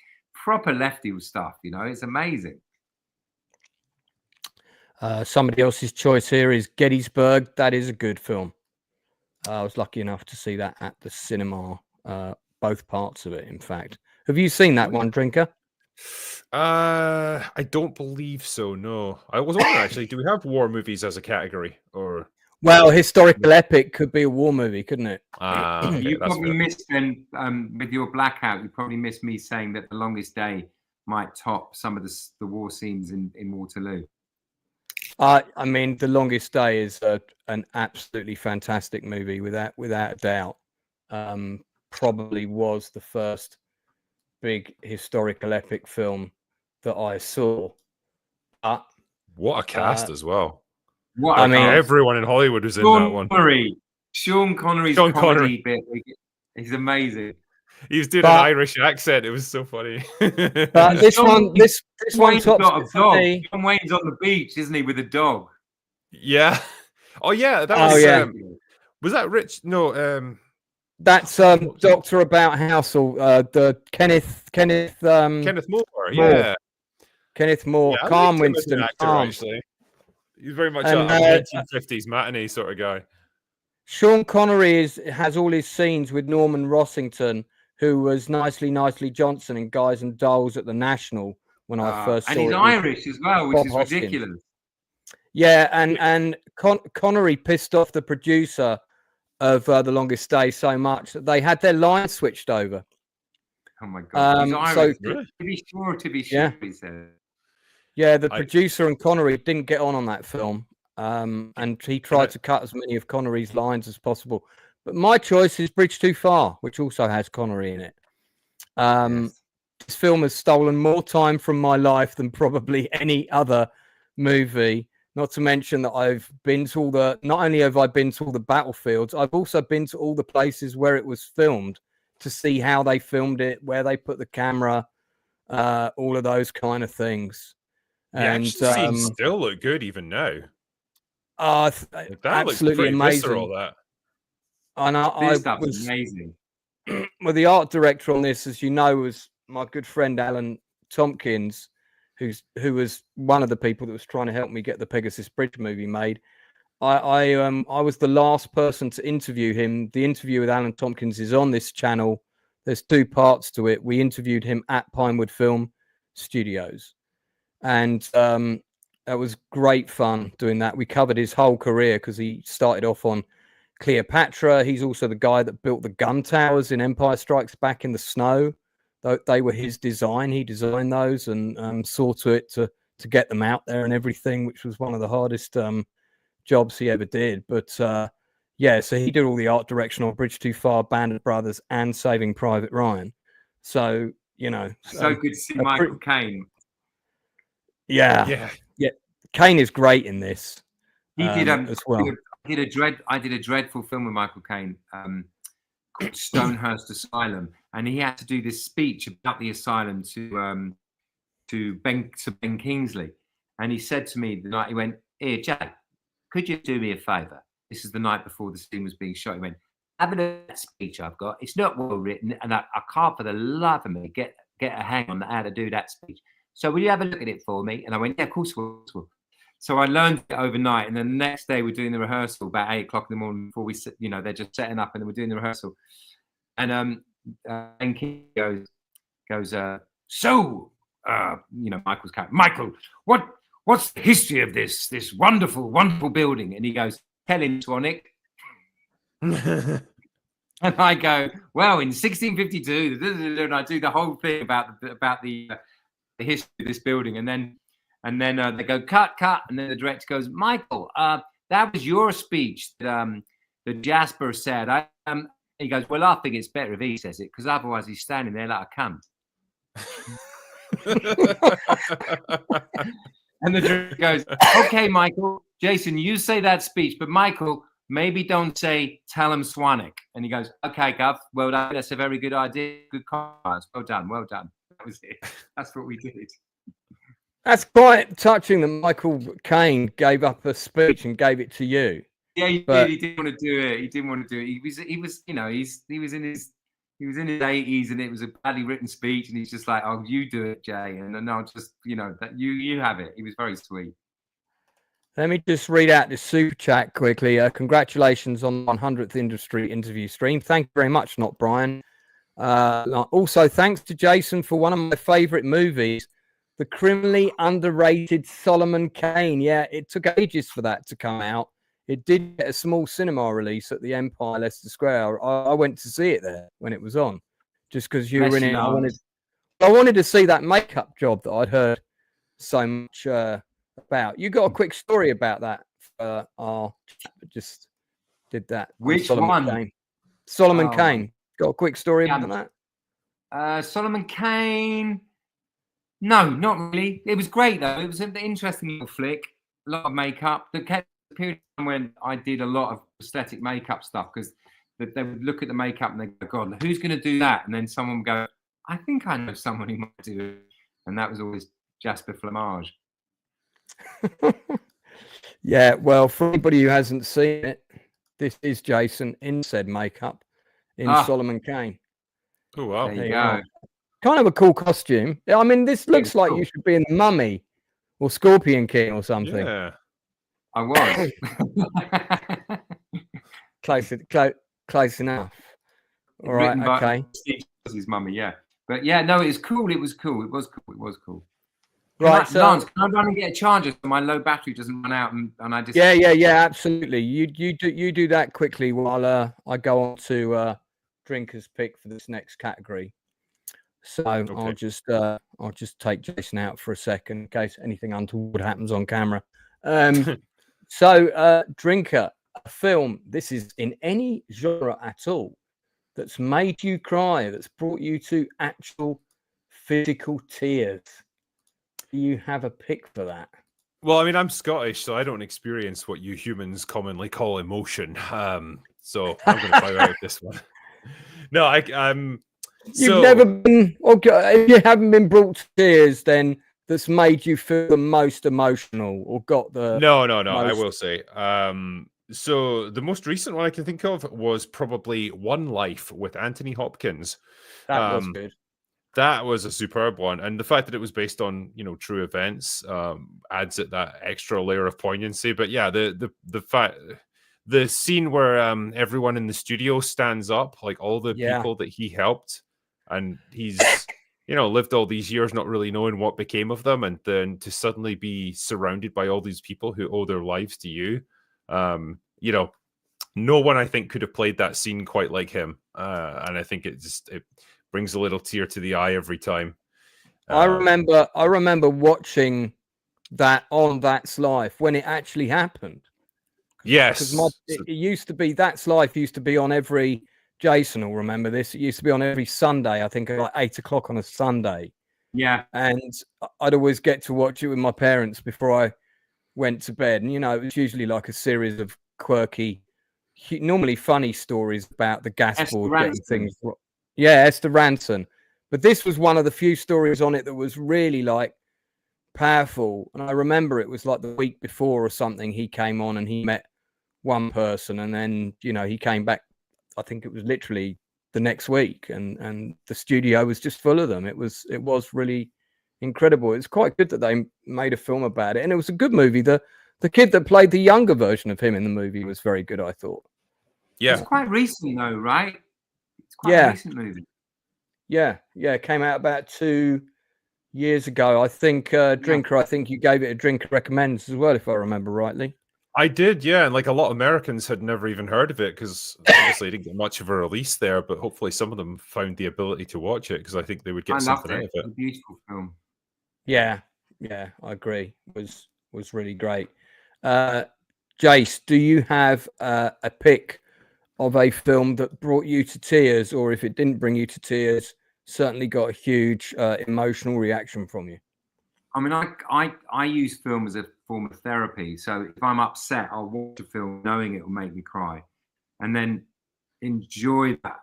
stuff, it's amazing. Somebody else's choice here is Gettysburg. That is a good film. I was lucky enough to see that at the cinema, both parts of it, in fact. Have you seen that one, Drinker? I don't believe so. No, I was wondering actually. Do we have war movies as a category, or? Well, historical epic could be a war movie, couldn't it? Okay, you probably missed then with your blackout. You probably missed me saying that The Longest Day might top some of the war scenes in Waterloo. I mean, The Longest Day is an absolutely fantastic movie, without a doubt. Probably was the first big historical epic film that I saw. What a cast as well! Everyone in Hollywood was in that one. Sean Connery's comedy bit, he's amazing. He was doing an Irish accent. It was so funny. But this one got a dog. John Wayne's on the beach, isn't he, with a dog? Yeah. Oh yeah, that was. Was that Rich? No. That's Doctor About House, or the Kenneth Kenneth Moore. Moore. Yeah. Kenneth Moore, Yeah, I calm liked him as an Winston, actor, calm. actually. He's very much And, a 1950s matinee sort of guy. Sean Connery has all his scenes with Norman Rossington, who was Nicely Johnson in Guys and Dolls at the National when I first saw it. And he's Irish as well, which is Hoskins. ridiculous. Yeah, and Connery pissed off the producer of The Longest Day so much that they had their lines switched over. Oh my God! He's Irish. So, to be sure, yeah. he said. Yeah, the producer and Connery didn't get on that film, and he tried to cut as many of Connery's lines as possible. But my choice is Bridge Too Far, which also has Connery in it. Yes. This film has stolen more time from my life than probably any other movie. Not to mention that I've been to not only have I been to all the battlefields, I've also been to all the places where it was filmed to see how they filmed it, where they put the camera, all of those kind of things. The action scenes still look good even now. That absolutely looks amazing. visceral, that. And This stuff was amazing. Well, the art director on this, as you know, was my good friend Alan Tompkins, who was one of the people that was trying to help me get the Pegasus Bridge movie made. I was the last person to interview him. The interview with Alan Tompkins is on this channel. There's 2 parts to it. We interviewed him at Pinewood Film Studios, and that was great fun doing that. We covered his whole career because he started off on Cleopatra. He's also the guy that built the gun towers in Empire Strikes Back in the snow. They were his design. He designed those and saw to it to get them out there and everything, which was one of the hardest jobs he ever did. But so he did all the art direction on Bridge Too Far, Band of Brothers, and Saving Private Ryan. So, so good to see Michael Caine. Yeah. Caine is great in this. He did as well. I did a dreadful film with Michael Caine called Stonehurst Asylum, and he had to do this speech about the asylum to Ben Kingsley. And he said to me the night, he went, "Here, Jack, could you do me a favour?" This is the night before the scene was being shot. He went, "Have a look at that speech I've got. It's not well written, and I can't for the life of me get a hang on how to do that speech. So will you have a look at it for me?" And I went, "Yeah, of course we'll." So I learned it overnight, and then the next day we're doing the rehearsal about 8 o'clock in the morning before we, they're just setting up, and then we're doing the rehearsal. And Ben King goes, "So, Michael's character, Michael, what's the history of this wonderful building?" And he goes, "Tellingtonic." And I go, "Well, in 1652, and I do the whole thing about the history of this building, and then they go cut, and then the director goes, "Michael, that was your speech that Jasper said." He goes, "Well, I think it's better if he says it, because otherwise he's standing there like a cunt." And the director goes, "Okay, Michael, Jason, you say that speech, but Michael, maybe don't say Talum Swanwick." And he goes, "Okay, Gov, well done. That's a very good idea. Good comments. Well done. That was it. That's what we did." That's quite touching that Michael Caine gave up a speech and gave it to you. Yeah, he didn't want to do it. He was in his 80s, and it was a badly written speech, and he's just like, "Oh, you do it, Jay," and then I'll just, that you have it. He was very sweet. Let me just read out this super chat quickly. Congratulations on the 100th industry interview stream. Thank you very much, Not Brian. Also, thanks to Jason for one of my favorite movies, the criminally underrated Solomon Kane. Yeah, it took ages for that to come out. It did get a small cinema release at the Empire, Leicester Square. I went to see it there when it was on, just because you were in it. I wanted to see that makeup job that I'd heard so much about. You got a quick story about that? Just did that. Which Solomon one? Kane. Solomon Kane. Got a quick story about that? Solomon Kane. No, not really. It was great though. It was an interesting little flick. A lot of makeup. The period when I did a lot of prosthetic makeup stuff, because they would look at the makeup and they go, "God, who's going to do that?" And then someone would go, "I think I know someone who might do it," and that was always Jasper Flemyng. Yeah, well, for anybody who hasn't seen it, this is Jason in said makeup in Solomon Kane. Oh wow! There you go. Kind of a cool costume. I mean, this looks like cool. you should be in Mummy or Scorpion King or something. Yeah, I was. Close enough. All right, okay. His mummy, yeah. But yeah, no, it's cool. It was cool. It was cool. Right, so Lance, can I run and get a charger so my low battery doesn't run out and I just yeah, absolutely. You do that quickly while I go on to drinkers pick for this next category. So okay. I'll just take Jason out for a second in case anything untoward happens on camera. So drinker, a film. This is in any genre at all that's made you cry, that's brought you to actual physical tears. Do you have a pick for that? Well, I mean, I'm Scottish, so I don't experience what you humans commonly call emotion. So I'm going to fire out this one. No, I'm. You've never been. Okay, if you haven't been brought to tears, then that's made you feel the most emotional or got the. No. I will say. So the most recent one I can think of was probably One Life with Anthony Hopkins. That was good. That was a superb one, and the fact that it was based on true events adds it that extra layer of poignancy. But yeah, the scene where everyone in the studio stands up, like all the people that he helped, and he's lived all these years not really knowing what became of them, and then to suddenly be surrounded by all these people who owe their lives to you. No one I think could have played that scene quite like him, and I think it brings a little tear to the eye every time. I remember watching that on That's Life when it actually happened. Yes, it used to be That's Life used to be on every. Jason will remember this. It used to be on every Sunday. I think at like 8 o'clock on a Sunday. Yeah, and I'd always get to watch it with my parents before I went to bed. And it was usually like a series of quirky, normally funny stories about the gas board getting things. Yeah, Esther Ranson. But this was one of the few stories on it that was really like powerful. And I remember it was like the week before or something. He came on and he met one person, and then he came back. I think it was literally the next week, and the studio was just full of them. It was really incredible. It's quite good that they made a film about it, and it was a good movie. The kid that played the younger version of him in the movie was very good, I thought. Yeah, it's quite recent though, right? It's quite a recent movie. Yeah, it came out about 2 years ago. I think Drinker. I think you gave it a Drinker Recommends as well, if I remember rightly. I did, yeah, and like a lot of Americans had never even heard of it because obviously it didn't get much of a release there, but hopefully some of them found the ability to watch it because I think they would get something out of it. It's a beautiful film. Yeah, I agree. It was really great. Jace, do you have a pick of a film that brought you to tears, or if it didn't bring you to tears, certainly got a huge emotional reaction from you? I mean, I use film as a form of therapy. So if I'm upset, I'll watch a film knowing it will make me cry, and then enjoy that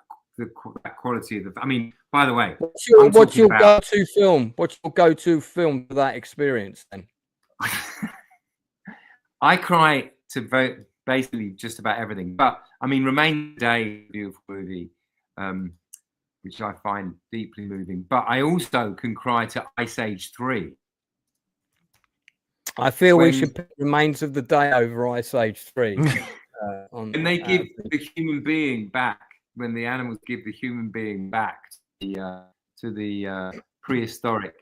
quality of the. I mean, by the way, what's your go-to film? What's your go-to film for that experience? Then I cry to basically just about everything. But I mean, Remain Day, beautiful movie, which I find deeply moving. But I also can cry to Ice Age 3. I feel we should pick Remains of the Day over Ice Age 3. And they give the human being back, when the animals give the human being back to the prehistoric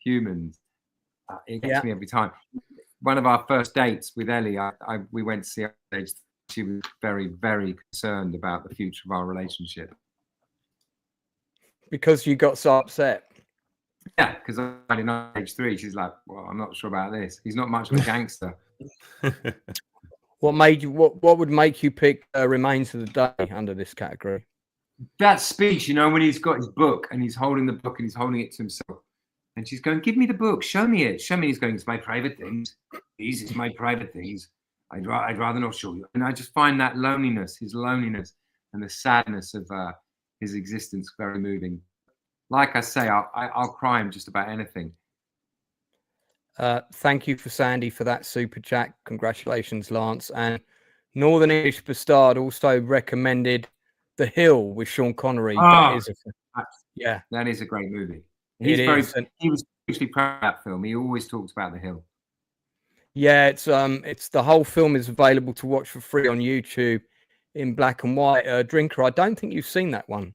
humans. It gets me every time. One of our first dates with Ellie, we went to see Ice Age 3. She was very, very concerned about the future of our relationship. Because you got so upset. Yeah, because I in Age 3, she's like, "Well, I'm not sure about this. He's not much of a gangster." What would make you pick Remains of the Day under this category? That speech, when he's got his book and he's holding the book and he's holding it to himself, and she's going, "Give me the book, show me it, show me." He's going, "It's my private things. It's my private things. I'd rather not show you." And I just find that his loneliness, and the sadness of his existence very moving. Like I say, I'll cry him just about anything. Thank you for Sandy for that super chat. Congratulations, Lance. And Northern English Bastard also recommended The Hill with Sean Connery. Oh, That is a great movie. He was hugely proud of that film. He always talks about The Hill. Yeah, it's the whole film is available to watch for free on YouTube in black and white. Drinker, I don't think you've seen that one.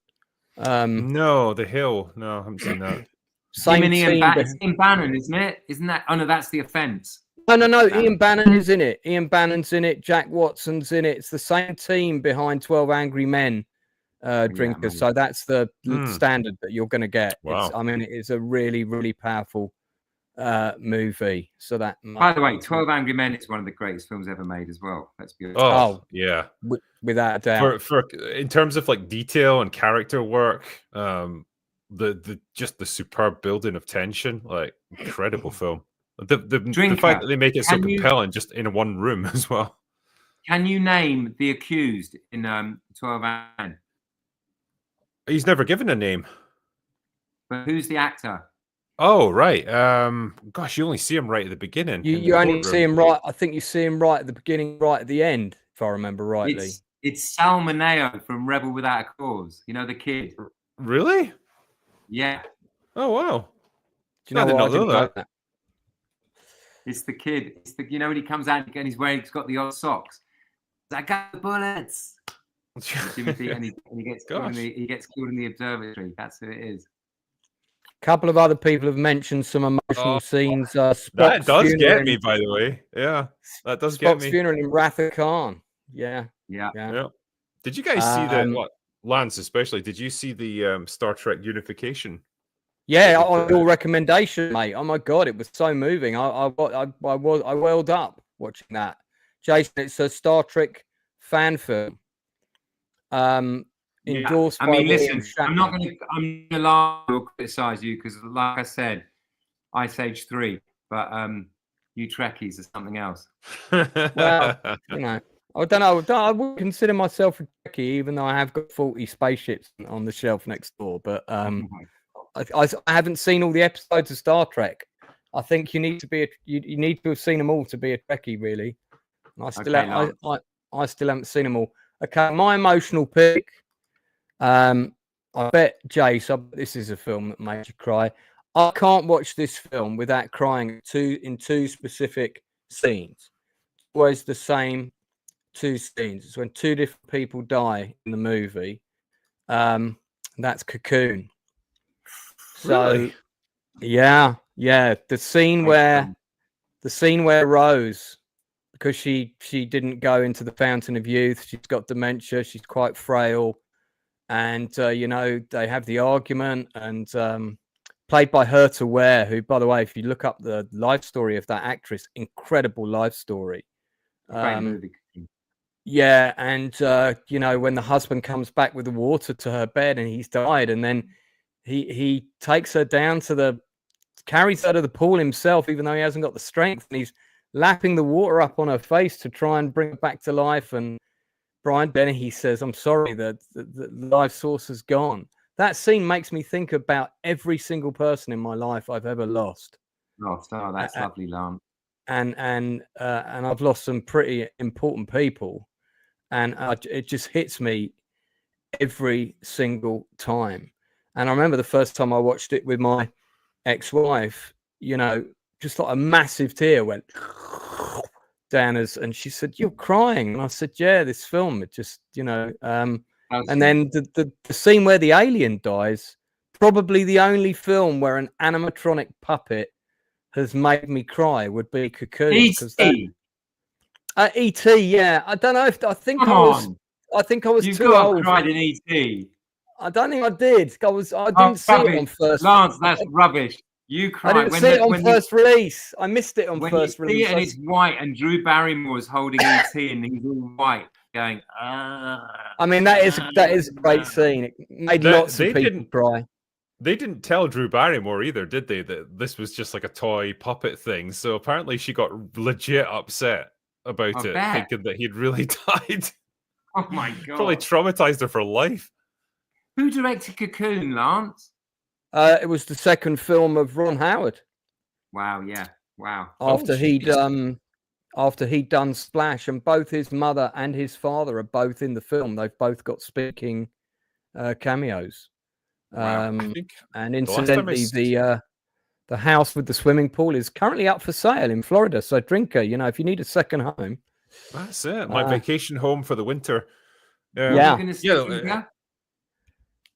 No, The Hill. No, I haven't seen that. Same team. Ian Bannon, isn't it? Isn't that? Oh no, that's The Offence. No. Ian Bannon is in it. Ian Bannon's in it. Jack Watson's in it. It's the same team behind 12 Angry Men. Drinker. So that's the standard that you're going to get. Wow. It is a really, really powerful movie. So that. By the way, 12 Angry Men is one of the greatest films ever made as well. Let's be honest. Oh yeah, without a doubt. For in terms of like detail and character work, the superb building of tension, like incredible film. The fact that they make it so compelling just in one room as well. Can you name the accused in 12 Angry Men? He's never given a name. But who's the actor? Oh, right. Gosh, you only see him right at the beginning. You only see him right. I think you see him right at the beginning, right at the end, if I remember rightly. It's Salmoneo from Rebel Without a Cause. You know, the kid. Really? Yeah. Oh, wow. Do you know what? I didn't know that. It's the kid. When he comes out and he's got the odd socks. I got the bullets. Jimmy Pete, and he gets killed in the observatory. That's who it is. A couple of other people have mentioned some emotional scenes. That does get me, by the way. Yeah, that does get me. Spock's funeral in Wrath of Khan. Yeah. Did you guys see Lance, especially? Did you see the Star Trek Unification? Yeah, on your recommendation, mate. Oh my God, it was so moving. I welled up watching that. Jason, it's a Star Trek fan film. Endorsed by listen, I'm not going to lie or criticize you because, like I said, Ice Age 3, but you Trekkies are something else. Well, I don't know. I wouldn't consider myself a Trekkie, even though I have got 40 spaceships on the shelf next door. But I haven't seen all the episodes of Star Trek. I think you need to you need to have seen them all to be a Trekkie, really. And I still haven't seen them all. Okay, my emotional pick. I bet, Jace, this is a film that made you cry. I can't watch this film without crying in two specific scenes. It's always the same two scenes. It's when two different people die in the movie. That's Cocoon. So, really? yeah. The scene where Rose, because she didn't go into the Fountain of Youth, she's got dementia, she's quite frail. And, they have the argument, and played by Herta Ware, who, by the way, if you look up the life story of that actress, incredible life story. Great movie. Yeah, and, when the husband comes back with the water to her bed and he's died, and then he takes her down carries her to the pool himself, even though he hasn't got the strength, and he's lapping the water up on her face to try and bring her back to life. And Brian Dennehy says, "I'm sorry, the life source has gone." That scene makes me think about every single person in my life I've ever lost. Oh, that's lovely, Lance. And I've lost some pretty important people, and it just hits me every single time. And I remember the first time I watched it with my ex-wife, just like a massive tear went down and she said, "You're crying." And I said, "Yeah, this film, it just, and then the scene where the alien dies, probably the only film where an animatronic puppet has made me cry would be Cocoon. E.T. E.T. Yeah, I don't know if I think I was too old. Cried in E.T. I don't think I did. I didn't see it on first. Lance, that's rubbish. You cried. I didn't see it on first release. I missed it on first release. And it's white, and Drew Barrymore's holding E.T. and he's all white, going. I mean, that is a great scene. It made lots of people cry. They didn't tell Drew Barrymore either, did they? That this was just like a toy puppet thing. So apparently, she got legit upset about it, thinking that he'd really died. Oh my God! Probably traumatized her for life. Who directed Cocoon, Lance? It was the second film of Ron Howard. Wow, yeah. Wow. After he'd after he'd done Splash, and both his mother and his father are both in the film. They've both got speaking cameos. Wow. I think And the last time incidentally, the house with the swimming pool is currently up for sale in Florida. So, Drinker, you know, if you need a second home, that's it. My vacation home for the winter. Yeah.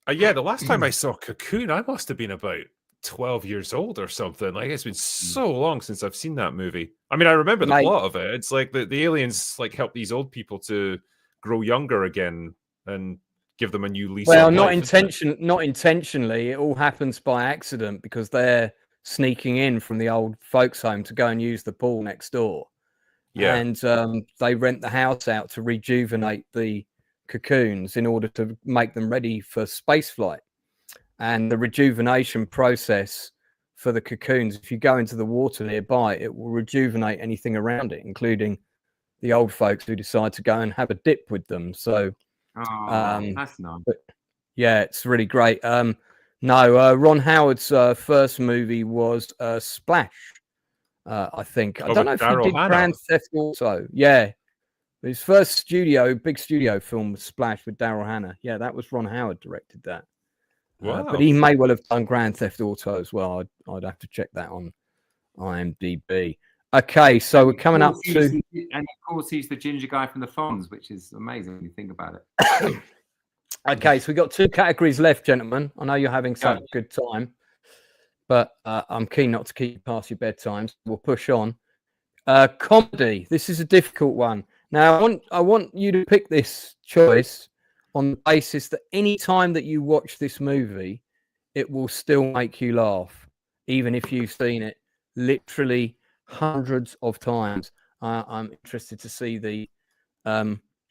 The last time I saw Cocoon, I must have been about 12 years old or something. Like, it's been so long since I've seen that movie. I mean, I remember the plot of it. It's like the aliens like help these old people to grow younger again and give them a new lease. Well, on not life, not intentionally. It all happens by accident because they're sneaking in from the old folks' home to go and use the pool next door. Yeah. And they rent the house out to rejuvenate the cocoons in order to make them ready for space flight. And the rejuvenation process for the cocoons, if you go into the water nearby, it will rejuvenate anything around it, including the old folks who decide to go and have a dip with them. So, that's nice. Yeah, it's really great. Ron Howard's first movie was Splash. I think. I don't know if he did Grand Theft Auto. Yeah. His first big studio film was Splash with Daryl Hannah. Yeah, that was Ron Howard directed that. Wow. But he may well have done Grand Theft Auto as well. I'd have to check that on IMDb. Okay, so we're coming up to... And of course, he's the ginger guy from the Fonz, which is amazing when you think about it. Okay, so we've got 2 categories left, gentlemen. I know you're having such a good time, but I'm keen not to keep you past your bedtimes. We'll push on. Comedy. This is a difficult one. Now, I want you to pick this choice on the basis that any time that you watch this movie, it will still make you laugh, even if you've seen it literally hundreds of times. I'm interested to see the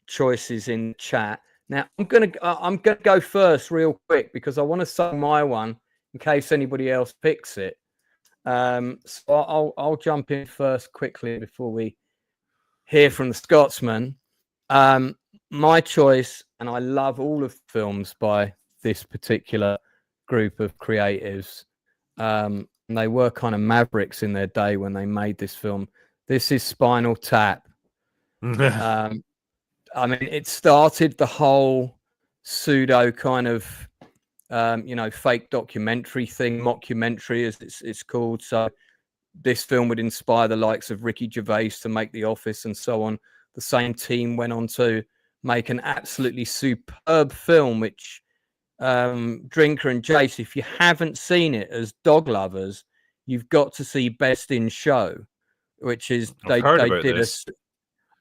choices in the chat. Now, I'm gonna go first real quick because I want to say my one in case anybody else picks it. So I'll jump in first quickly before we hear from the Scotsman. My choice, and I love all of the films by this particular group of creatives. And they were kind of mavericks in their day when they made this film. This is Spinal Tap. I mean, it started the whole pseudo kind of, fake documentary thing, mockumentary as it's called. So this film would inspire the likes of Ricky Gervais to make The Office and so on. The same team went on to make an absolutely superb film, which Drinker and Jace, if you haven't seen it as dog lovers, you've got to see Best in Show, which is they did this.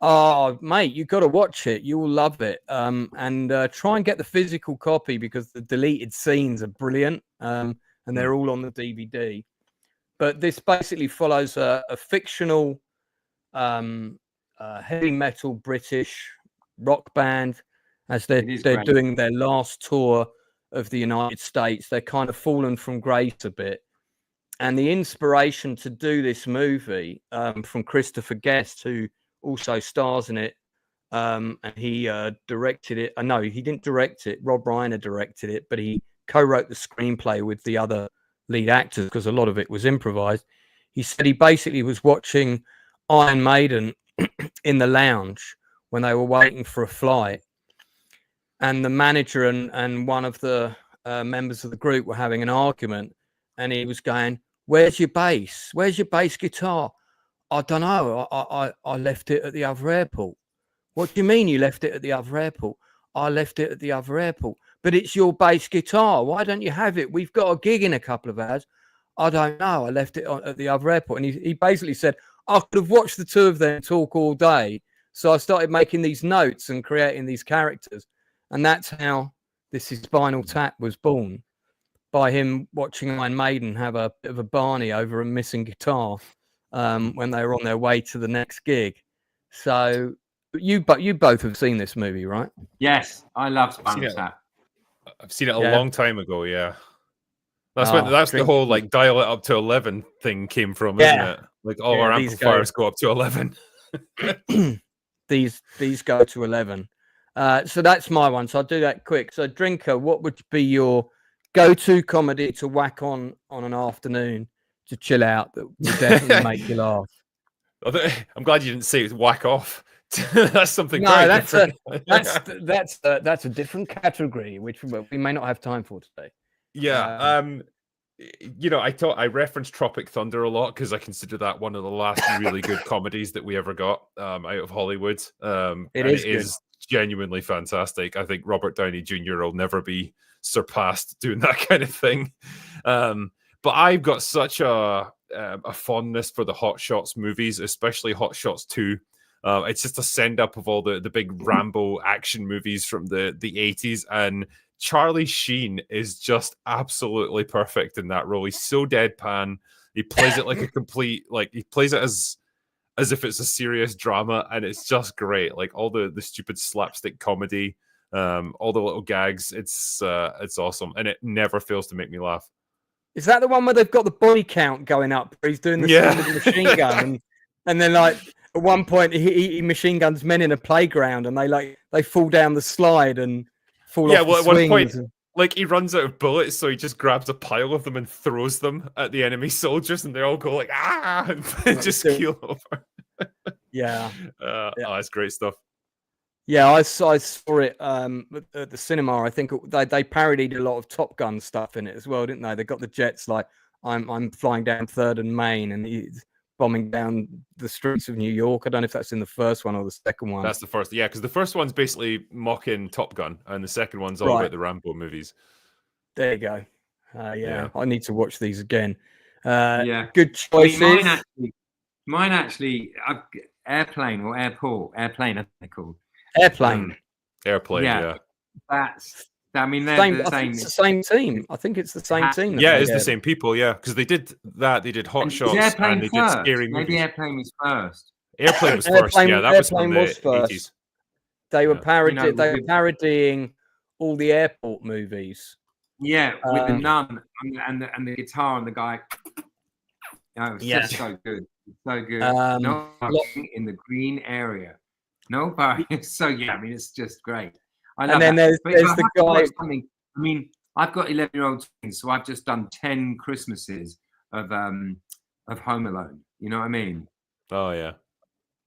Oh, mate, you've got to watch it. You will love it. And try and get the physical copy because the deleted scenes are brilliant. And they're all on the DVD. But this basically follows a fictional heavy metal British rock band as they're doing their last tour of the United States. They're kind of fallen from grace a bit. And the inspiration to do this movie from Christopher Guest, who also stars in it, and he directed it. No, he didn't direct it. Rob Reiner directed it, but he co-wrote the screenplay with the other lead actors because a lot of it was improvised. He said he basically was watching Iron Maiden in the lounge when they were waiting for a flight, and the manager and one of the members of the group were having an argument, and he was going, "Where's your bass? Where's your bass guitar?" "I don't know. I left it at the other airport." "What do you mean you left it at the other airport?" "I left it at the other airport." "But it's your bass guitar. Why don't you have it? We've got a gig in a couple of hours." "I don't know. I left it at the other airport." And he basically said, "I could have watched the two of them talk all day. So I started making these notes and creating these characters." And that's how This Is Spinal Tap was born, by him watching Iron Maiden have a bit of a Barney over a missing guitar when they were on their way to the next gig. So you both have seen this movie, right? Yes, I love Spinal Tap. I've seen it a long time ago. Yeah, that's the whole like dial it up to 11 thing came from, isn't it? Like all our amplifiers go up to 11. These go to 11. So that's my one. So I'll do that quick. So Drinker, what would be your go-to comedy to whack on an afternoon to chill out that would definitely make you laugh? I'm glad you didn't say it was whack off. That's something. No, very that's different. that's a different category, which we may not have time for today. Yeah. I referenced Tropic Thunder a lot because I consider that one of the last really good comedies that we ever got out of Hollywood. It is genuinely fantastic. I think Robert Downey Jr. will never be surpassed doing that kind of thing. But I've got such a fondness for the Hot Shots movies, especially Hot Shots 2. It's just a send up of all the big Rambo action movies from the 80s, and Charlie Sheen is just absolutely perfect in that role. He's so deadpan. He plays it like a complete, he plays it as if it's a serious drama, and it's just great. Like all the stupid slapstick comedy, all the little gags. It's awesome, and it never fails to make me laugh. Is that the one where they've got the body count going up? Where he's doing the machine gun, and then at one point he machine guns men in a playground, and they fall down the slide and fall off the at one point, and... he runs out of bullets, so he just grabs a pile of them and throws them at the enemy soldiers, and they all go ah, and just keel over. Yeah. Oh, it's great stuff. Yeah, I saw it at the cinema. I think they parodied a lot of Top Gun stuff in it as well, didn't they? They got the jets I'm flying down 3rd and Main, and he's bombing down the streets of New York. I don't know if that's in the first one or the second one. That's the first, yeah, because the first one's basically mocking Top Gun, and the second one's all about the Rambo movies. There you go. Yeah, I need to watch these again. Yeah, good choices. Mine actually, Airplane or Airport, Airplane, I think they're called. Airplane. Airplane, yeah. I mean, they're same, the same. it's the same team. I think it's the same team. Yeah, it's the same people, yeah. Because they did that. They did Hot Shots and they did Scary Movies. Maybe Airplane was first. Airplane was first, yeah. That was from the 80s. They were parodying all the airport movies. Yeah, with the nun and the guitar and the guy. Oh, it's just so good. So good. No parking in the green area. No parking. So I mean, it's just great. I love and then that. there's the guy. I mean, I've got 11-year-old twins, so I've just done 10 Christmases of Home Alone. You know what I mean? Oh yeah.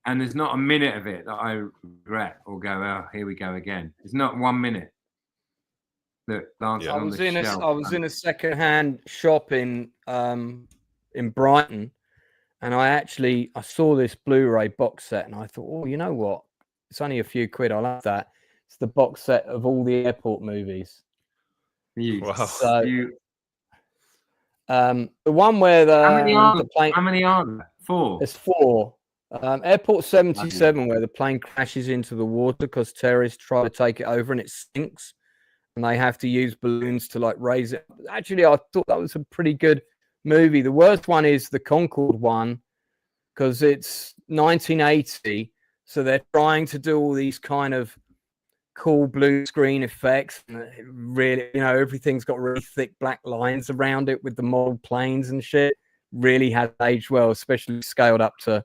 And there's not a minute of it that I regret or go, oh, here we go again. There's not 1 minute. Look, I was in a second-hand shop in Brighton, and I saw this Blu-ray box set, and I thought, oh, you know what? It's only a few quid. I love that. It's the box set of all the airport movies. Wow. So, the one where how many are there? 4. There's 4. Airport 77, where the plane crashes into the water because terrorists try to take it over and it sinks, and they have to use balloons to raise it. Actually, I thought that was a pretty good movie. The worst one is the Concorde one because it's 1980, so they're trying to do all these kind of cool blue screen effects. Really, everything's got really thick black lines around it with the model planes and shit. Really has aged well, especially scaled up to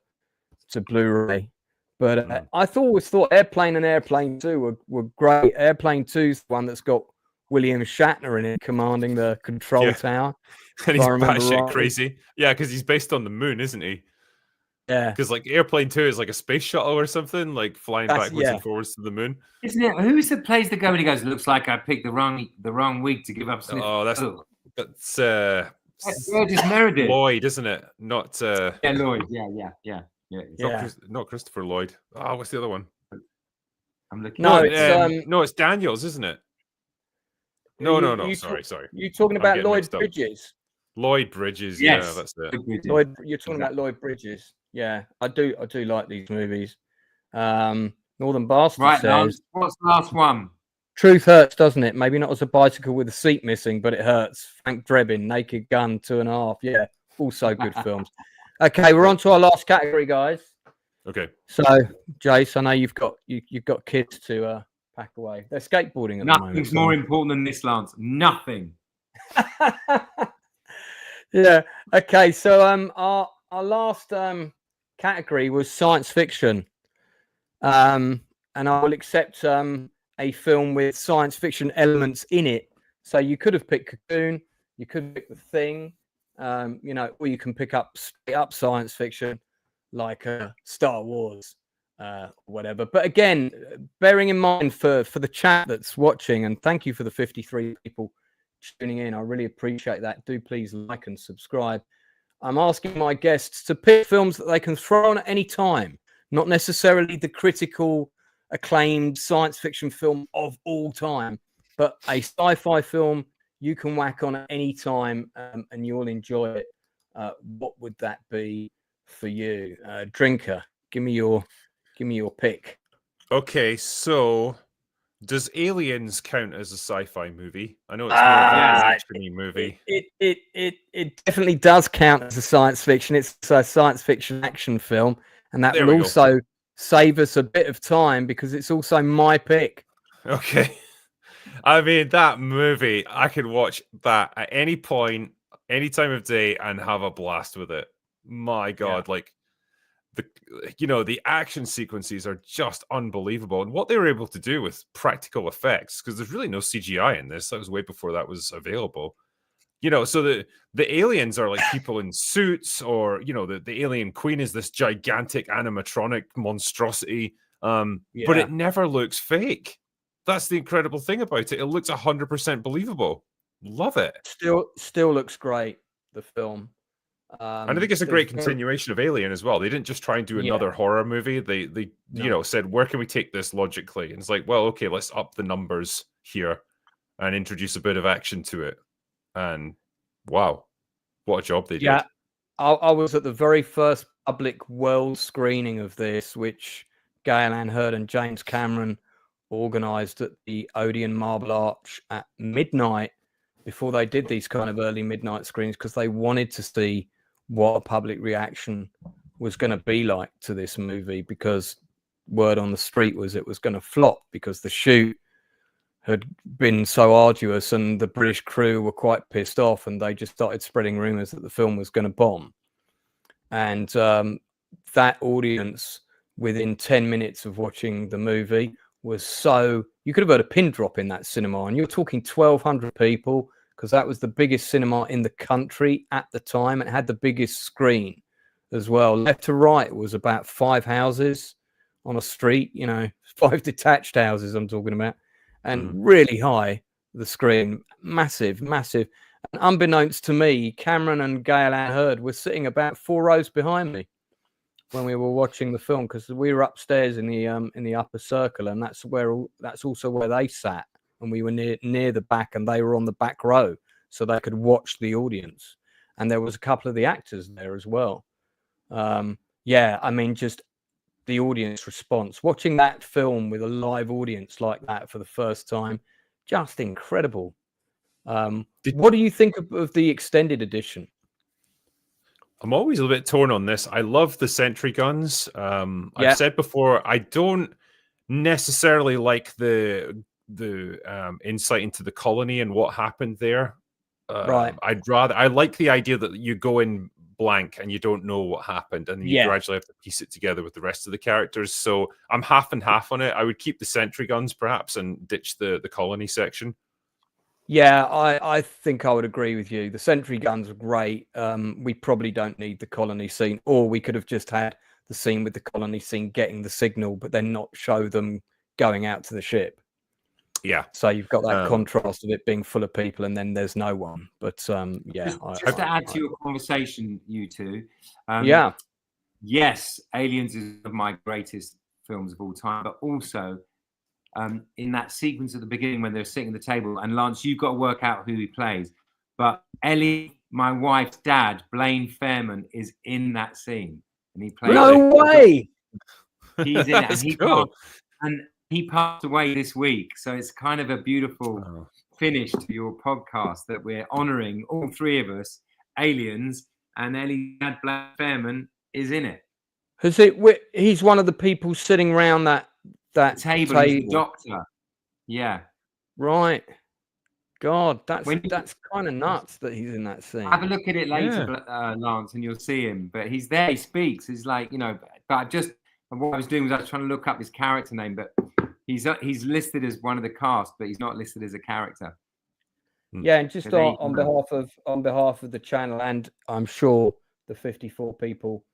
Blu-ray. But I always thought Airplane and Airplane 2 were great. Airplane 2's the one that's got William Shatner in it commanding the control tower. And he's batshit crazy. Yeah, because he's based on the moon, isn't he? Yeah. Because Airplane 2 is like a space shuttle or something, flying backwards and forwards to the moon. Isn't it? Who is it plays the guy when he goes, looks like I picked the wrong week to give up Smith. Oh, that's Burgess Meredith. Lloyd, isn't it? Not Lloyd. Yeah. Not Christopher Lloyd. Oh, what's the other one? I'm looking. No, it's Daniels, isn't it? No. Sorry. You talking about Lloyd Bridges? Lloyd Bridges, yes. Yeah, that's it. You're talking about Lloyd Bridges. Yeah, I do like these movies. Northern Bastard says. Lance, what's the last one? Truth hurts, doesn't it? Maybe not as a bicycle with a seat missing, but it hurts. Frank Drebin, Naked Gun, 2.5. Yeah, also good films. Okay, we're on to our last category, guys. Okay. So, Jace, I know you've got kids to pack away. They're skateboarding at the moment. Nothing's more important than this, Lance. Nothing. Yeah. Okay. So our last category was science fiction, and I will accept a film with science fiction elements in it. So you could have picked Cocoon, you could pick The Thing, or you can pick up straight up science fiction. like Star Wars, whatever. But again, bearing in mind for the chat that's watching, and thank you for the 53 people tuning in. I really appreciate that. Do please like and subscribe. I'm asking my guests to pick films that they can throw on at any time, not necessarily the critical acclaimed science fiction film of all time, but a sci-fi film you can whack on at any time, and you'll enjoy it. What would that be for you? Drinker, give me your pick. Okay, so does Aliens count as a sci-fi movie? I know it's more of an action-y movie. It definitely does count as a science fiction. It's a science fiction action film, and that will also save us a bit of time because it's also my pick. Okay. I mean, that movie, I could watch that at any point, any time of day, and have a blast with it. My God, like the action sequences are just unbelievable, and what they were able to do with practical effects, because there's really no CGI in this. That was way before that was available. So the aliens are like people in suits, or the alien queen is this gigantic animatronic monstrosity, but it never looks fake. That's the incredible thing about it. It looks 100% believable. Love it. Still looks great, the film. And I think it's a great continuation of Alien as well. They didn't just try and do another horror movie. They said, where can we take this logically? And it's like, well, okay, let's up the numbers here and introduce a bit of action to it. And wow, what a job they did. Yeah, I was at the very first public world screening of this, which Gale Ann Hurd and James Cameron organised at the Odeon Marble Arch at midnight before they did these kind of early midnight screens, because they wanted to see what a public reaction was going to be like to this movie, because word on the street was it was going to flop because the shoot had been so arduous and the British crew were quite pissed off, and they just started spreading rumours that the film was going to bomb. And that audience, within 10 minutes of watching the movie, was so, you could have heard a pin drop in that cinema, and you're talking 1,200 people, because that was the biggest cinema in the country at the time. It had the biggest screen as well. Left to right was about 5 houses on a street, 5 detached houses I'm talking about, and really high, the screen, massive. And unbeknownst to me, Cameron and Gale Ann Hurd were sitting about 4 rows behind me when we were watching the film, because we were upstairs in the upper circle, and that's also where they sat, and we were near the back, and they were on the back row, so they could watch the audience. And there was a couple of the actors there as well. I mean, just the audience response, watching that film with a live audience like that for the first time, just incredible. What do you think of the extended edition? I'm always a bit torn on this. I love the sentry guns. I've said before, I don't necessarily like the insight into the colony and what happened there. Right. I like the idea that you go in blank and you don't know what happened, and then you gradually have to piece it together with the rest of the characters. So I'm half and half on it. I would keep the sentry guns perhaps and ditch the colony section. Yeah, I think I would agree with you. The sentry guns are great. We probably don't need the colony scene, or we could have just had the scene with the colony scene getting the signal, but then not show them going out to the ship. Yeah. So you've got that contrast of it being full of people and then there's no one. But just to add to your conversation, you two. Yes, Aliens is one of my greatest films of all time, but also in that sequence at the beginning when they're sitting at the table, and Lance, you've got to work out who he plays, but Ellie, my wife's dad, Blaine Fairman, is in that scene, and he plays. No way! He's in it, and he passed away this week, so it's kind of a beautiful finish to your podcast that we're honouring all three of us, Aliens, and Ellie's dad, Blaine Fairman, is in it. He's one of the people sitting around that table. He's the doctor. Yeah. Right. God, that's kind of nuts that he's in that scene. Have a look at it later, Lance, and you'll see him. But he's there. He speaks. He's like, but what I was doing was I was trying to look up his character name, but he's listed as one of the cast, but he's not listed as a character. Yeah, and just on behalf of the channel, and I'm sure the 54 people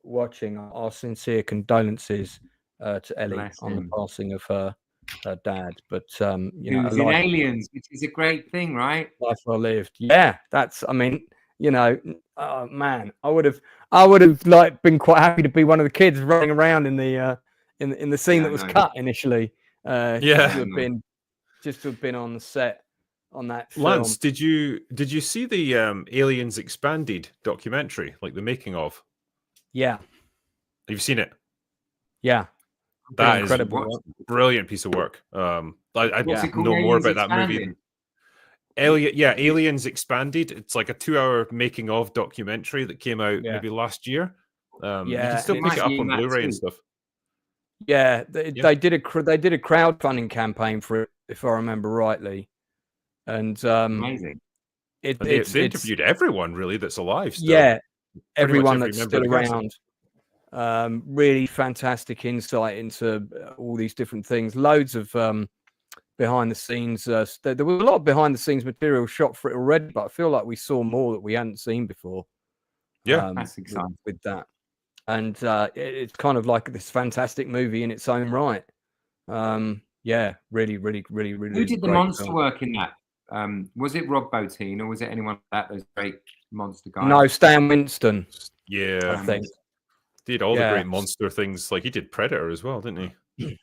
watching, our sincere condolences to Ellie Bless on the him. passing of her dad. But Who's in Aliens, which is a great thing, right? life well lived. Yeah, that's. I mean, oh man, I would have like been quite happy to be one of the kids running around in the scene that was cut initially. Just to have been on the set on that film. Lance, did you see the Aliens Expanded documentary, like the making of? Yeah. Have you seen it? Yeah. That is incredible. A brilliant piece of work. I know more Aliens about that Expanded? movie. Aliens Expanded. It's like a 2-hour making of documentary that came out maybe last year. You can still pick it up on Blu-ray and stuff. Yeah, they did a crowdfunding campaign for it, if I remember rightly, and amazing. They interviewed everyone really that's alive. Still. Yeah, everyone that's still around. Really fantastic insight into all these different things. Loads of behind the scenes. There was a lot of behind the scenes material shot for it already, but I feel like we saw more that we hadn't seen before. Yeah, that's exciting with that. And it's kind of like this fantastic movie in its own right. Yeah, really. Who did the monster film. Work in that? Was it Rob Bottin or was it anyone like that? Those great monster guys? No, Stan Winston. Yeah, I think. Did all the great monster things. Like he did Predator as well, didn't he?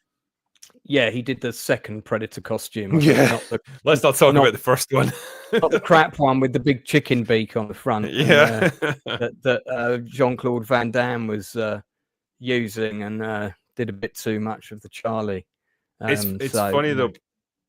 Yeah, he did the second Predator costume. Yeah, let's not talk about the first one. Not the crap one with the big chicken beak on the front. Yeah, that Jean-Claude Van Damme was using and did a bit too much of the Charlie. It's funny though,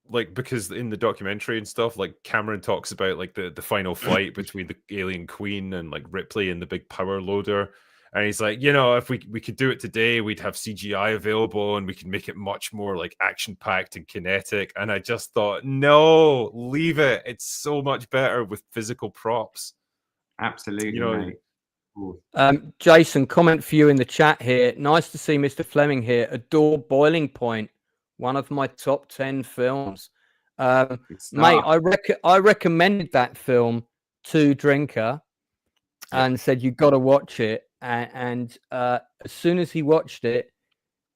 like because in the documentary and stuff, like Cameron talks about like the final fight between the alien queen and like Ripley and the big power loader. And he's like, if we could do it today, we'd have CGI available and we could make it much more like action-packed and kinetic. And I just thought, no, leave it. It's so much better with physical props. Absolutely, Jason, comment for you in the chat here. Nice to see Mr. Flemyng here. Adore Boiling Point, one of my top 10 films. Mate, I recommended that film to Drinker and said, you got to watch it. And as soon as he watched it,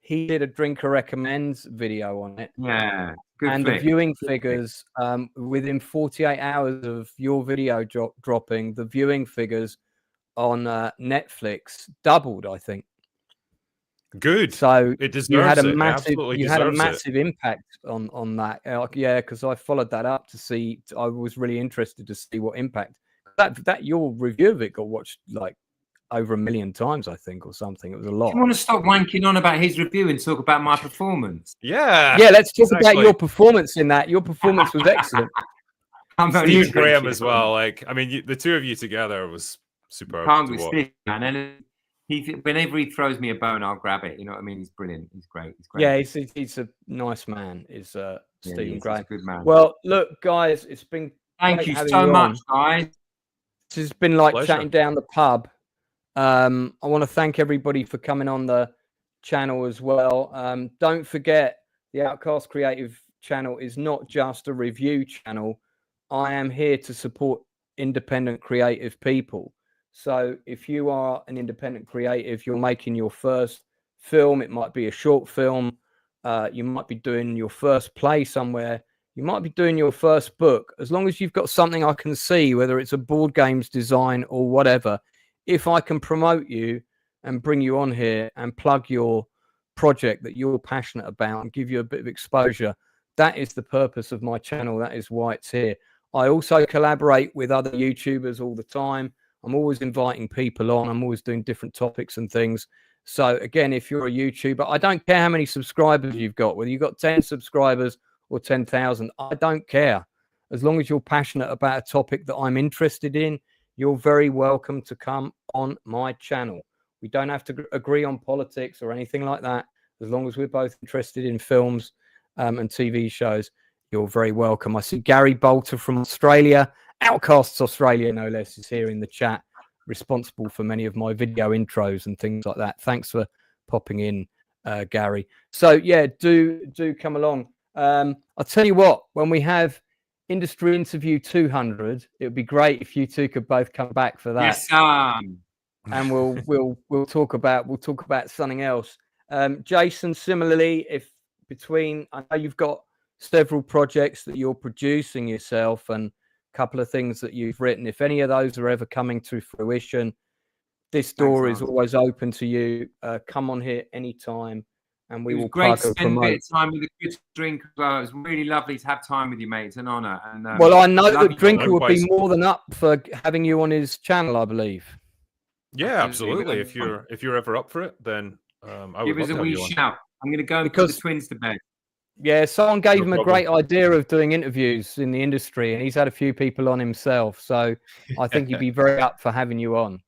he did a Drinker Recommends video on it. Yeah. And the viewing figures, within 48 hours of your video dropping, the viewing figures on Netflix doubled, I think. Good. So it deserves you had a it. massive impact on that. Yeah, because I followed that up to see. I was really interested to see what impact that your review of it got watched like over 1 million times, I think, or something. It was a lot. You want to stop wanking on about his review and talk about my performance? Yeah. Let's talk about your performance in that. Your performance was excellent. Steve Graham as well. Like, I mean, the two of you together was superb. Can't with Steve, man. And whenever he throws me a bone, I'll grab it. You know what I mean? He's brilliant. He's great. Yeah, he's a nice man. Is Steve Graham? He's a good man. Well, look, guys, it's been thank you so much, guys. It's been like chatting down the pub. I want to thank everybody for coming on the channel as well. Don't forget, the Outcast Creative channel is not just a review channel. I am here to support independent creative people. So if you are an independent creative, you're making your first film, it might be a short film, you might be doing your first play somewhere, you might be doing your first book. As long as you've got something I can see, whether it's a board games design or whatever, if I can promote you and bring you on here and plug your project that you're passionate about and give you a bit of exposure, that is the purpose of my channel. That is why it's here. I also collaborate with other YouTubers all the time. I'm always inviting people on. I'm always doing different topics and things. So again, if you're a YouTuber, I don't care how many subscribers you've got, whether you've got 10 subscribers or 10,000, I don't care. As long as you're passionate about a topic that I'm interested in, you're very welcome to come on my channel. We don't have to agree on politics or anything like that. As long as we're both interested in films and TV shows, you're very welcome. I see Gary Bolter from Australia, Outcasts Australia, no less, is here in the chat, responsible for many of my video intros and things like that. Thanks for popping in, Gary. So yeah, do come along. I'll tell you what, when we have Industry Interview 200, it would be great if you two could both come back for that. Yes, and we'll talk about something else. Jason, similarly, if between, I know you've got several projects that you're producing yourself and a couple of things that you've written. If any of those are ever coming to fruition, this door is always open to you. Come on here anytime, and we will great to spend a bit of time with a good drink as well. It was really lovely to have time with you, mate. It's an honour. And well, I know that Drinker would be more than up for having you on his channel, I believe. Yeah, absolutely. If you're ever up for it, then I would give us a wee shout. I'm going to go and put the twins to bed. Yeah, someone gave him a great idea of doing interviews in the industry, and he's had a few people on himself. So I think he'd be very up for having you on.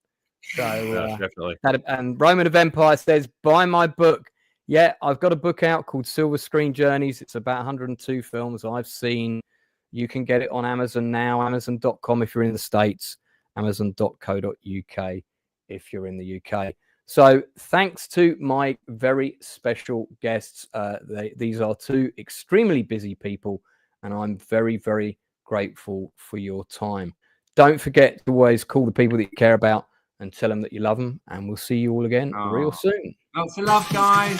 So definitely. And Roman of Empire says, buy my book. Yeah, I've got a book out called Silver Screen Journeys. It's about 102 films I've seen. You can get it on Amazon now, amazon.com if you're in the States, amazon.co.uk if you're in the UK. So thanks to my very special guests. These are two extremely busy people, and I'm very, very grateful for your time. Don't forget to always call the people that you care about and tell them that you love them, and we'll see you all again real soon. Lots of love, guys.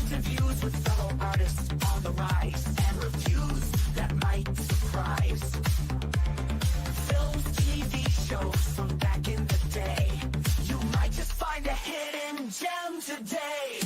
Interviews with fellow artists on the rise, and reviews that might surprise. Films, TV shows from back in the day. You might just find a hidden gem today.